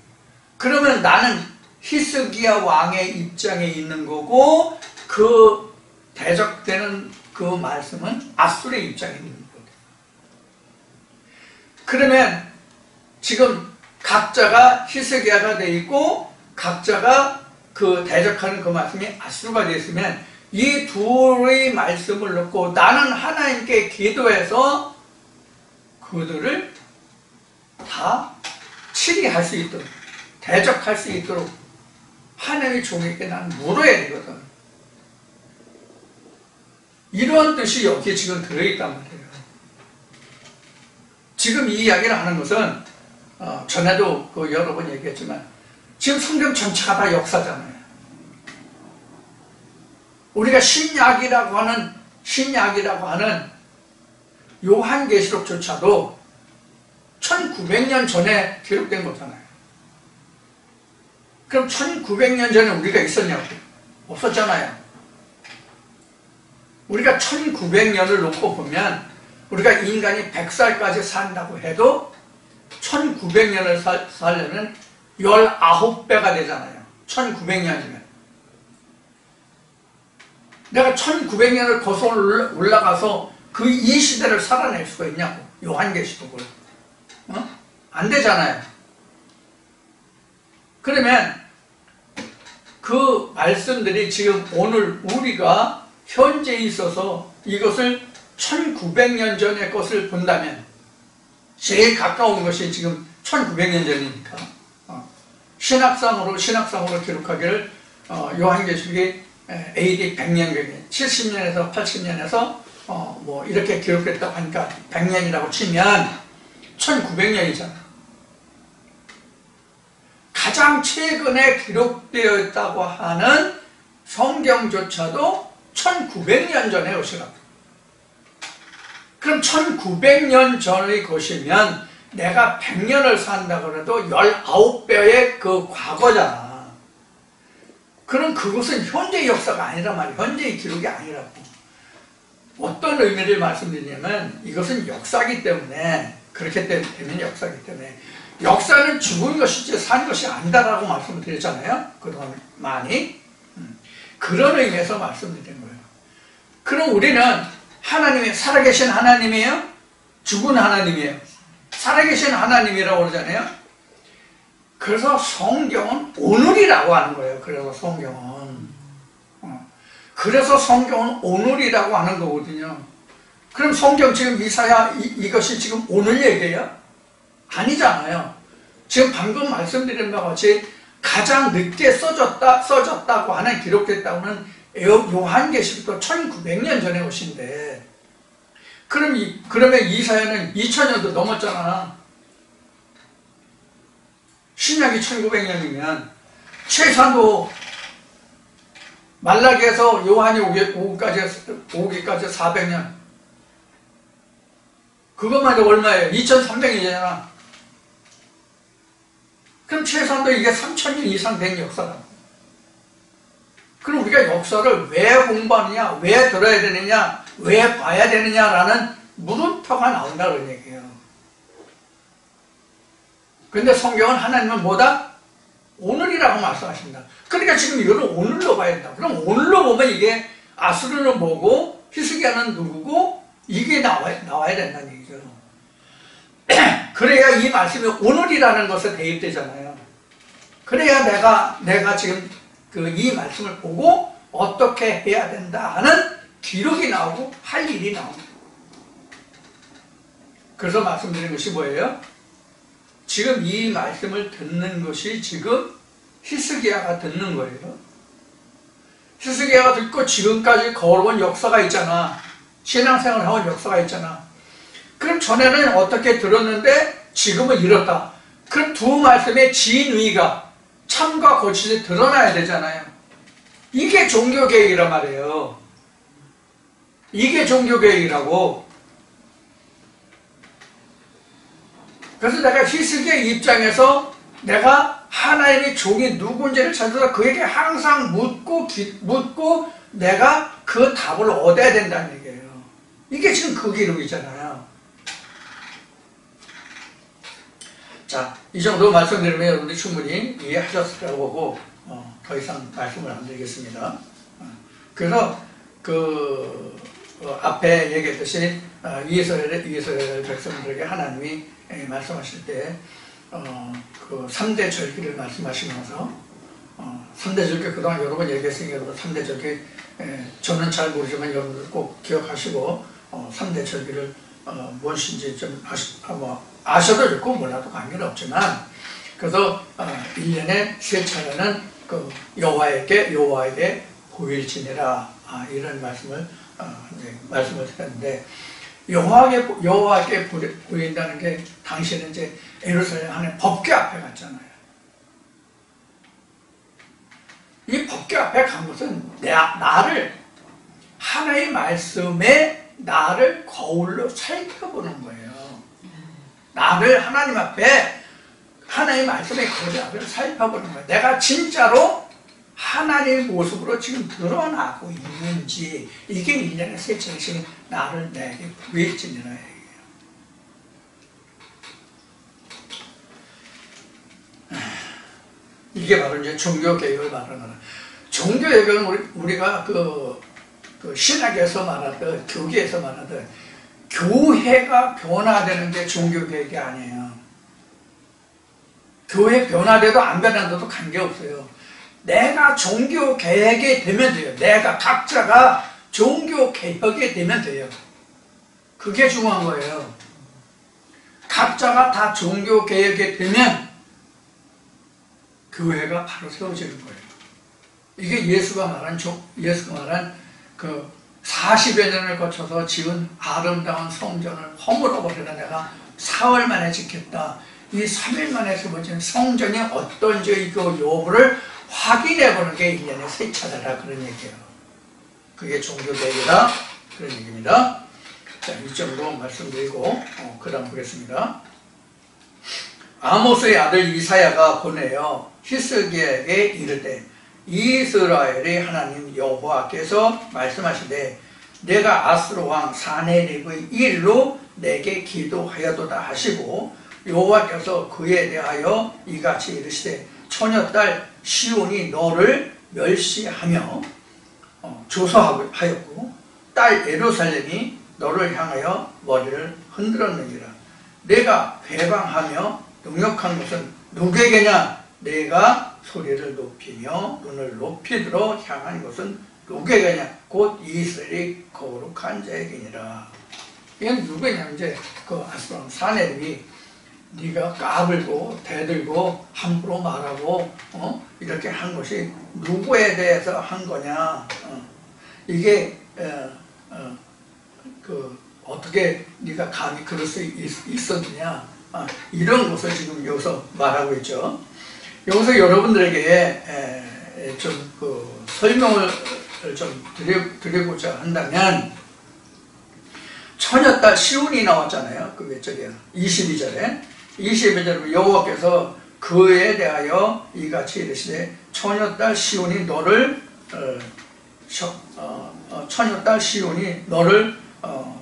그러면 나는 히스기야 왕의 입장에 있는 거고, 그 대적되는 그 말씀은 아수르의 입장에 있는 거거든. 그러면 지금 각자가 히스기야가 돼 있고, 각자가 그 대적하는 그 말씀이 아수르가 되어 있으면 이 둘의 말씀을 놓고 나는 하나님께 기도해서 그들을 다 치리할 수 있도록, 대적할 수 있도록 하나님의 종에게 난 물어야 되거든. 이런 뜻이 여기에 지금 들어있단 말이에요. 지금 이 이야기를 하는 것은 전에도 여러 번 얘기했지만 지금 성경 전체가 다 역사잖아요. 우리가 신약이라고 하는 요한계시록조차도 1900년 전에 기록된 거잖아요. 그럼 1900년 전에 우리가 있었냐고? 없었잖아요. 우리가 1900년을 놓고 보면 우리가 인간이 100살까지 산다고 해도 1900년을 살려면 19배가 되잖아요. 1900년이면. 내가 1900년을 거슬러 올라가서 그 이 시대를 살아낼 수가 있냐고. 요한계시록을. 안 되잖아요. 그러면 그 말씀들이 지금 오늘 우리가 현재 있어서 이것을 1900년 전의 것을 본다면 제일 가까운 것이 지금 1900년 전이니까 신학상으로 기록하기를 요한계시록이 AD 100년경에 70년에서 80년에서 뭐 이렇게 기록했다고 하니까 100년이라고 치면 1900년이잖아. 가장 최근에 기록되어 있다고 하는 성경조차도 1900년 전의 것이라고. 그럼 1900년 전의 것이면 내가 100년을 산다 그래도 19배의 그 과거잖아. 그럼 그것은 현재의 역사가 아니란 말이야. 현재의 기록이 아니라고. 어떤 의미를 말씀드리냐면 이것은 역사이기 때문에, 그렇게 되면 역사이기 때문에 역사는 죽은 것이지 산 것이 아니다라고 말씀을 드렸잖아요. 그동안 많이. 그런 의미에서 말씀드린 거예요. 그럼 우리는 하나님이 살아계신 하나님이에요? 죽은 하나님이에요? 살아계신 하나님이라고 그러잖아요. 그래서 성경은 오늘이라고 하는 거예요. 그래서 성경은 오늘이라고 하는 거거든요. 그럼 성경 지금 이사야 이것이 지금 오늘 얘기예요? 아니잖아요. 지금 방금 말씀드린 바와 같이 가장 늦게 써졌다고 하는 기록됐다고는 요한계시록도 1900년 전에 오신데, 그러면 이사야는 2000년도 넘었잖아. 신약이 1900년이면 최소한도 말라기에서 요한이 오기까지 400년. 그것만 해도 얼마예요? 2300년이잖아. 그럼 최소한도 이게 3000년 이상 된 역사라고. 그럼 우리가 역사를 왜 공부하느냐, 왜 들어야 되느냐, 왜 봐야 되느냐라는 물음표가 나온다는 얘기예요. 근데 성경은 하나님은 뭐다? 오늘이라고 말씀하십니다. 그러니까 지금 이거를 오늘로 봐야 된다. 그럼 오늘로 보면 이게 아수르는 뭐고 히스기야는 누구고 이게 나와야 된다는 얘기죠. 그래야 이 말씀이 오늘이라는 것에 대입되잖아요. 그래야 내가 지금 이 말씀을 보고 어떻게 해야 된다 하는 기록이 나오고 할 일이 나옵니다. 그래서 말씀드린 것이 뭐예요? 지금 이 말씀을 듣는 것이 지금 히스기야가 듣는 거예요. 히스기야가 듣고 지금까지 걸어온 역사가 있잖아. 신앙생활을 해온 역사가 있잖아. 그럼 전에는 어떻게 들었는데 지금은 이렇다. 그럼 두 말씀의 진위가 참과 거짓이 드러나야 되잖아요. 이게 종교개혁이란 말이에요. 이게 종교개혁이라고. 그래서 내가 히스기야 입장에서 내가 하나님의 종이 누군지를 찾아서 그에게 항상 묻고 내가 그 답을 얻어야 된다는 얘기예요. 이게 지금 그 기록이잖아요. 자, 이 정도 말씀드리면 여러분들이 충분히 이해하셨을 거라고 보고 더 이상 말씀을 안 드리겠습니다. 그래서 앞에 얘기했듯이 이스라엘 백성들에게 하나님이 말씀하실 때 그 3대 절기를 말씀하시면서 삼대 절개 그동안 여러 번 얘기했으니까 여러분 3대 절개 저는 잘 모르지만 여러분들 꼭 기억하시고 3대 절개를 무엇인지 좀 아셔도 좋고 몰라도 관계는 없지만 그래서 1년에 3차례는 그 여호와에게 보일지니라 이런 말씀을 말씀을 드렸는데 여호와께 보인다는 게 당시에는 이제 예루살렘 하나님 법궤 앞에 갔잖아요. 이 법궤 앞에 간 것은 나를 하나의 말씀에 나를 거울로 살펴보는 거예요. 나를 하나님 앞에 하나님의 말씀에 거울 앞에 살펴보는 거예요. 내가 진짜로 하나님의 모습으로 지금 드러나고 있는지 이게 1년에 3차례씩 나를 내게 보일지니라 얘기해요. 이게 바로 이제 종교개혁을 말하는 거예요. 종교개혁은 우리가 그 신학에서 말하듯 교계에서 말하듯 교회가 변화되는 게 종교개혁이 아니에요. 교회 변화돼도 안 변화돼도 관계없어요. 내가 종교개혁이 되면 돼요. 내가 각자가 종교개혁이 되면 돼요. 그게 중요한 거예요. 각자가 다 종교개혁이 되면 교회가 바로 세워지는 거예요. 이게 예수가 말한 그 40여 년을 거쳐서 지은 아름다운 성전을 허물어버리다 내가 사흘 만에 짓겠다. 이 3일 만에 세워진 성전이 어떤지 그 여부를 확인해보는 게 1년에 3차례라 그런 얘기예요. 그게 종교개혁이다 그런 얘기입니다. 자, 이 정도 말씀드리고 그 다음 보겠습니다. 아모스의 아들 이사야가 보내어 히스기야에게 이르되 이스라엘의 하나님 여호와께서 말씀하시되 내가 아스로 왕 사네립의 일로 내게 기도하여도다 하시고 여호와께서 그에 대하여 이같이 이르시되 처녀딸 시온이 너를 멸시하며 조소하였고 딸 예루살렘이 너를 향하여 머리를 흔들었느니라. 내가 배방하며 능욕한 것은 누구에게냐? 내가 소리를 높이며 눈을 높이 들어 향한 것은 누구에게냐? 곧 이스라엘이 거룩한 자에게니라. 이건 누구냐? 이제 그 아스람 사내들이 네가 까불고 대들고 함부로 말하고 이렇게 한 것이 누구에 대해서 한 거냐? 이게 어떻게 네가 감히 그럴 수 있었느냐? 이런 것을 지금 여기서 말하고 있죠. 여기서 여러분들에게 좀 설명을 좀 드리고자 한다면 처녀딸 시온이 나왔잖아요. 그 몇 절이야? 22절에 여호와께서 그에 대하여 이같이 이르시되 처녀딸 시온이 너를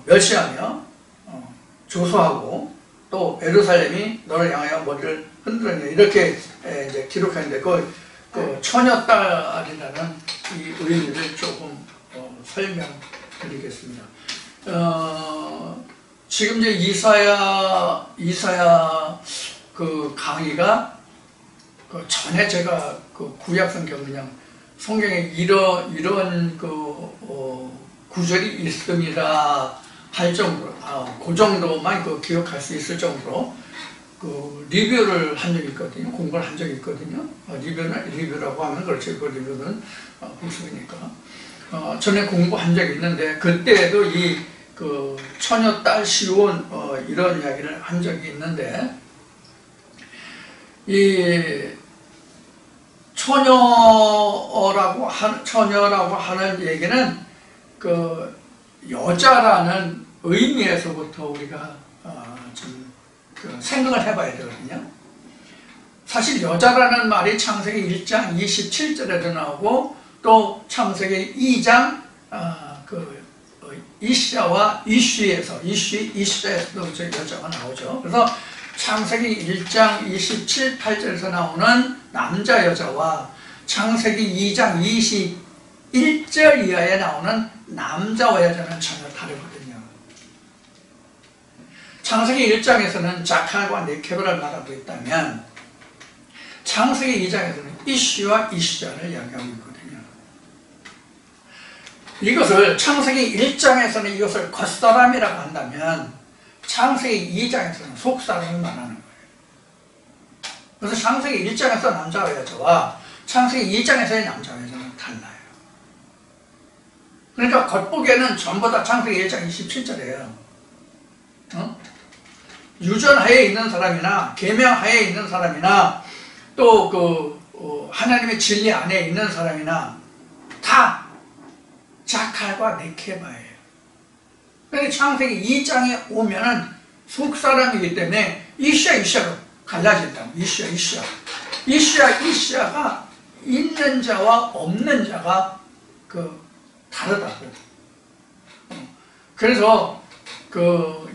멸시하며 조소하고 또 예루살렘이 너를 향하여 머리를 흔들었냐 이렇게 이제 기록하는데 그 처녀딸이라는 이 의미를 조금 설명드리겠습니다. 지금 이제 이사야 그 강의가 그 전에 제가 그 구약성경 그냥 성경에 이런 구절이 있습니다 할 정도로 그 정도만 기억할 수 있을 정도로 그 리뷰를 한 적이 있거든요. 공부를 한 적이 있거든요. 리뷰라고 하면 그렇죠. 그 리뷰는 복습이니까. 전에 공부한 적이 있는데 그때에도 이 그 처녀 딸 시온 이런 이야기를 한 적이 있는데 이 처녀라고 하는 얘기는 그 여자라는 의미에서부터 우리가 좀 생각을 해봐야 되거든요. 사실 여자라는 말이 창세기 1장 27절에도 나오고 또 창세기 2장 이시야와 이슈에서도 여자가 나오죠. 그래서 창세기 1장 27, 8절에서 나오는 남자 여자와 창세기 2장 21절 이하에 나오는 남자와 여자는 전혀 다르거든요. 창세기 1장에서는 자칼과 네케벨을 말하고 있다면 창세기 2장에서는 이시와 이시자를 이야기하고 있거든요. 이것을 창세기 1장에서는 이것을 겉사람이라고 한다면 창세기 2장에서는 속사람을 말하는 거예요. 그래서 창세기 1장에서 남자와 여자와 창세기 2장에서의 남자와 여자는 달라요. 그러니까 겉보기에는 전부 다 창세기 1장 27절이에요. 유전하에 있는 사람이나 계명하에 있는 사람이나 또 하나님의 진리 안에 있는 사람이나 다 자칼과 네케바예요. 그런데 창세기 2장에 오면은 속사람이기 때문에 이시아로 갈라진다. 이시아가 있는 자와 없는 자가 다르다고. 그래서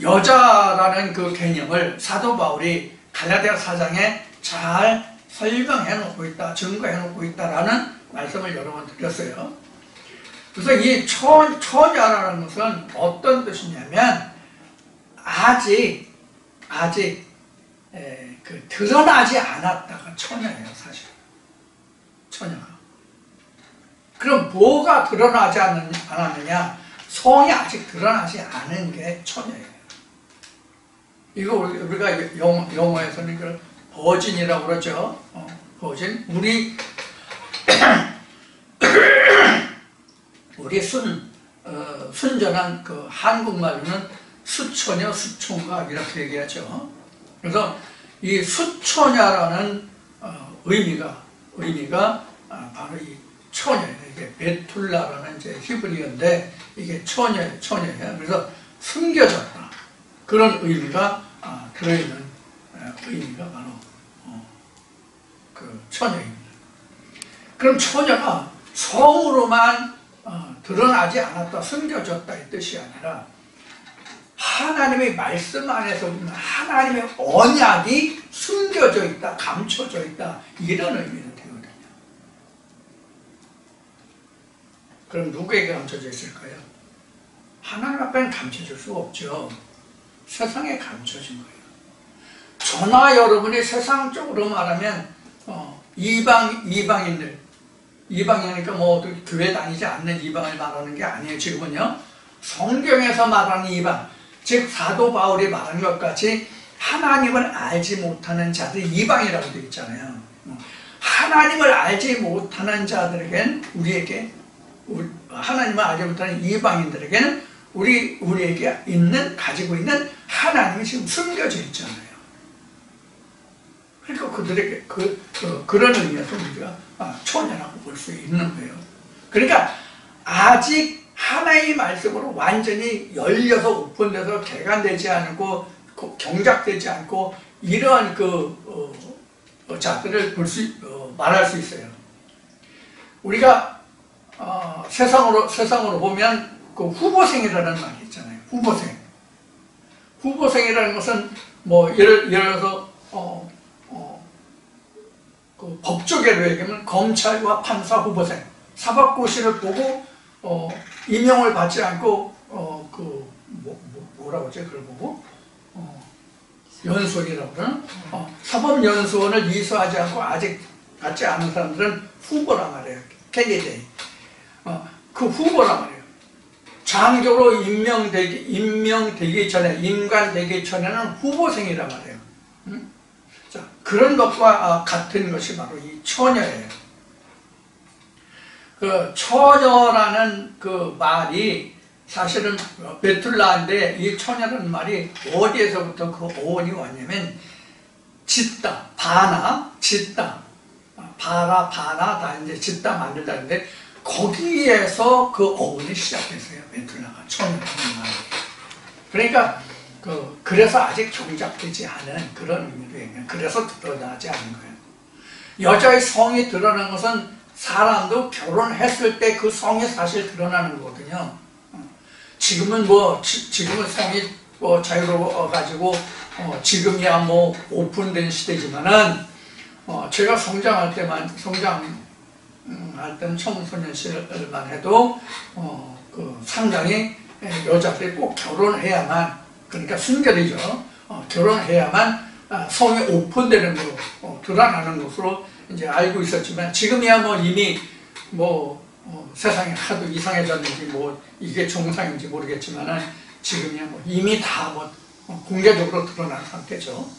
여자라는 그 개념을 사도 바울이 갈라디아 4장에 잘 설명해 놓고 있다, 증거해 놓고 있다라는 말씀을 여러 번 드렸어요. 그래서 이 처녀라는 것은 어떤 뜻이냐면 아직 드러나지 않았다가 처녀예요, 사실. 처녀가. 그럼 뭐가 드러나지 않았느냐? 성이 아직 드러나지 않은 게 처녀예요. 이거 우리가 영어에서는 이걸 버진이라고 그러죠. 버진. 우리 순전한 한국말로는 수처녀, 수총각 이렇게 얘기하죠. 그래서 이 수처녀라는 의미가 바로 이 처녀예요. 이게 베툴라라는 이제 히브리어인데 이게 처녀예요. 그래서 숨겨졌다. 그런 의미가 들어있는 의미가 바로 그 처녀입니다. 그럼 처녀가 성으로만 드러나지 않았다, 숨겨졌다 이 뜻이 아니라 하나님의 말씀 안에서 하나님의 언약이 숨겨져 있다, 감춰져 있다 이런 의미는 되거든요. 그럼 누구에게 감춰져 있을까요? 하나님 앞에는 감춰질 수가 없죠. 세상에 감춰진 거예요. 저나 여러분이 세상적으로 말하면 이방이니까 뭐 교회 다니지 않는 이방을 말하는 게 아니에요. 지금은요, 성경에서 말하는 이방, 즉 사도 바울이 말한 것 같이 하나님을 알지 못하는 자들이 이방이라고 되어 있잖아요. 하나님을 알지 못하는 자들에겐 하나님을 알지 못하는 이방인들에게는 우리에게 가지고 있는 하나님이 지금 숨겨져 있잖아요. 그러니까 그들에게 그런 의미에서 우리가 처녀라고 볼 수 있는 거예요. 그러니까 아직 하나의 말씀으로 완전히 열려서 오픈돼서 개간되지 않고 경작되지 않고 이러한 자들을 말할 수 있어요. 우리가 세상으로 보면 후보생이라는 말이 있잖아요. 후보생이라는 것은 뭐 예를 들어서 법조계로 얘기하면 검찰과 판사 후보생, 사법고시를 보고 임용을 받지 않고 뭐라고 하죠? 그걸 보고 연수원이라고 그러나 사법연수원을 이수하지 않고 아직 받지 않은 사람들은 후보란 말이에요. 캔디데이. 그 후보란 말이에요. 장교로 임명되기 전에, 임관되기 전에는 후보생이란 말이에요. 자, 그런 것과 같은 것이 바로 이 처녀예요. 그 처녀라는 그 말이 사실은 베툴라인데 이 처녀라는 말이 어디에서부터 그 어원이 왔냐면 짓다, 바나, 짓다, 바라, 바나 다 이제 짓다 만들다는데 거기에서 그 어원이 시작했어요. 베툴라가 처녀라는 말이. 그러니까 그래서 아직 경작되지 않은 그런 의미로 얘기해요. 그래서 드러나지 않은 거예요. 여자의 성이 드러난 것은 사람도 결혼했을 때 그 성이 사실 드러나는 거거든요. 지금은 지금은 성이 자유로워가지고 지금이야 뭐 오픈된 시대지만은 제가 성장할 때는 청소년 시절만 해도 상당히 여자들이 꼭 결혼해야만, 그러니까 순결이죠. 결혼해야만 성이 오픈되는 것으로 드러나는 것으로 이제 알고 있었지만 지금이야 뭐 이미 뭐 세상이 하도 이상해졌는지 뭐 이게 정상인지 모르겠지만은 지금이야 뭐 이미 다 뭐 공개적으로 드러난 상태죠.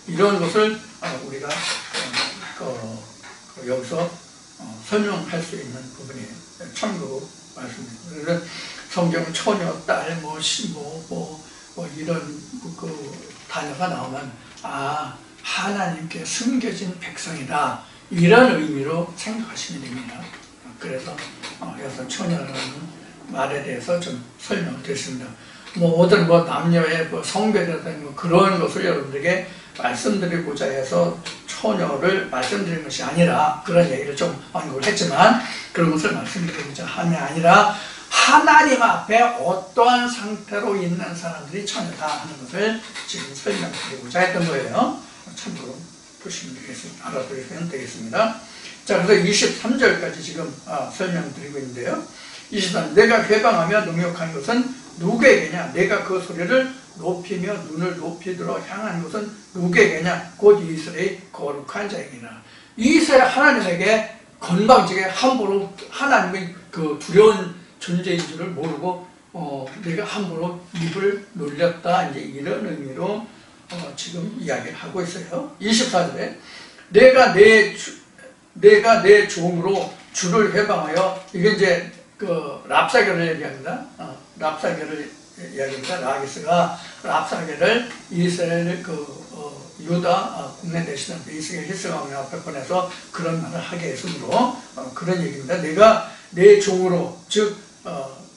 이런 것을 우리가 여기서 설명할 수 있는 부분이에요. 참고로 말씀드립니다. 그래서 성경 처녀, 딸, 뭐 이런 단어가 나오면 하나님께 숨겨진 백성이다 이런 의미로 생각하시면 됩니다. 그래서 여기서 처녀라는 말에 대해서 좀 설명을 드렸습니다. 모든 남녀의 성별이라든가 그런 것을 여러분들에게 말씀드리고자 해서 처녀를 말씀드리는 것이 아니라 그런 얘기를 좀 언급을 했지만 그런 것을 말씀드리고자 함이 아니라 하나님 앞에 어떠한 상태로 있는 사람들이 처녀다 하는 것을 지금 설명드리고자 했던 거예요. 참고로 보시면 되겠습니다. 알아두시면 되겠습니다. 자, 그래서 23절까지 지금 설명드리고 있는데요. 23절, 내가 회방하며 능욕한 것은 누구에게냐? 내가 그 소리를 높이며 눈을 높이 들어 향한 것은 누구에게냐? 곧 이스라엘의 거룩한 자에게라. 이스라엘 하나님에게 건방지게 함부로 하나님의 그 두려운 존재인 줄을 모르고 내가 함부로 입을 놀렸다 이제 이런 의미로 지금 이야기를 하고 있어요. 24절에 내가 내 종으로 주를 회방하여 이게 이제 그 랍사게를 얘기합니다. 랍사게를 이야기합니다. 라기스가 랍사게를 이스라엘 유다 국내 대신한 이스라엘 히스가왕 앞에 보내서 그런 말을 하게 했으므로 그런 얘기입니다. 내가 내 종으로 즉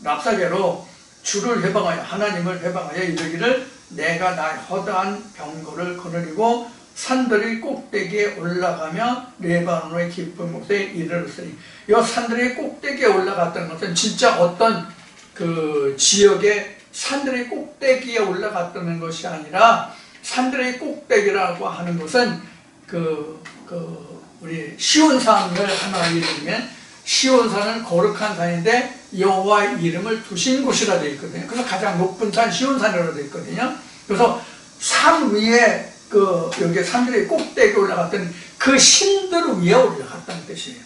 랍사게로 주를 회방하여 하나님을 회방하여 이르기를 내가 나의 허다한 병거를 거느리고 산들의 꼭대기에 올라가며 레바논의 깊은 곳에 이르렀으니 이 산들의 꼭대기에 올라갔다는 것은 진짜 어떤 그 지역의 산들의 꼭대기에 올라갔다는 것이 아니라 산들의 꼭대기라고 하는 것은 우리 시온산을 하나 예를 들면 시온산은 거룩한 산인데 여호와의 이름을 두신 곳이라 되어 있거든요. 그래서 가장 높은 산 시온산이라고 되어 있거든요. 그래서 산 위에 여기 산들의 꼭대기에 올라갔던 그 신들 위에 올라갔다는 뜻이에요.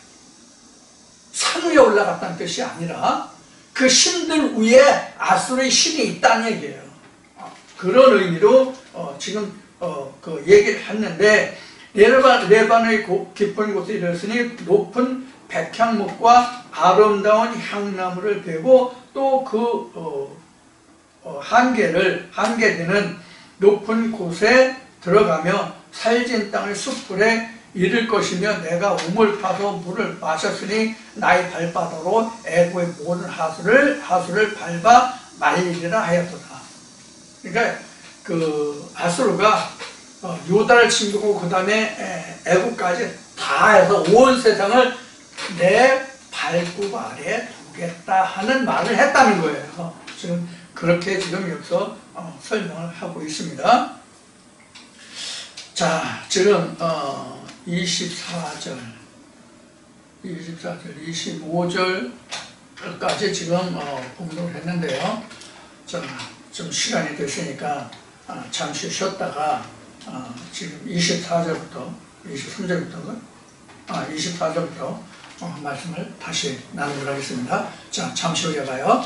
산 위에 올라갔다는 뜻이 아니라 그 신들 위에 아수르의 신이 있다는 얘기예요. 그런 의미로 지금 그 얘기를 했는데 레바논의 깊은 곳에 이르렀으니 높은 백향목과 아름다운 향나무를 베고 또 한계되는 높은 곳에 들어가며 살진 땅의 숯불에 이를 것이며 내가 우물 파서 물을 마셨으니 나의 발바닥으로 애고의 모든 하수를 밟아 말리리라 하였도다. 그러니까 아수르가 유다를 침공하고 그 다음에 애국까지 다 해서 온 세상을 내 발굽 아래에 두겠다 하는 말을 했다는 거예요. 지금 그렇게 지금 여기서 설명을 하고 있습니다. 자, 지금 24절, 25절까지 지금 공부를 했는데요. 자, 좀 시간이 됐으니까 잠시 쉬었다가 지금 24절부터 24절부터 말씀을 다시 나누도록 하겠습니다. 자, 잠시 후에 봐요.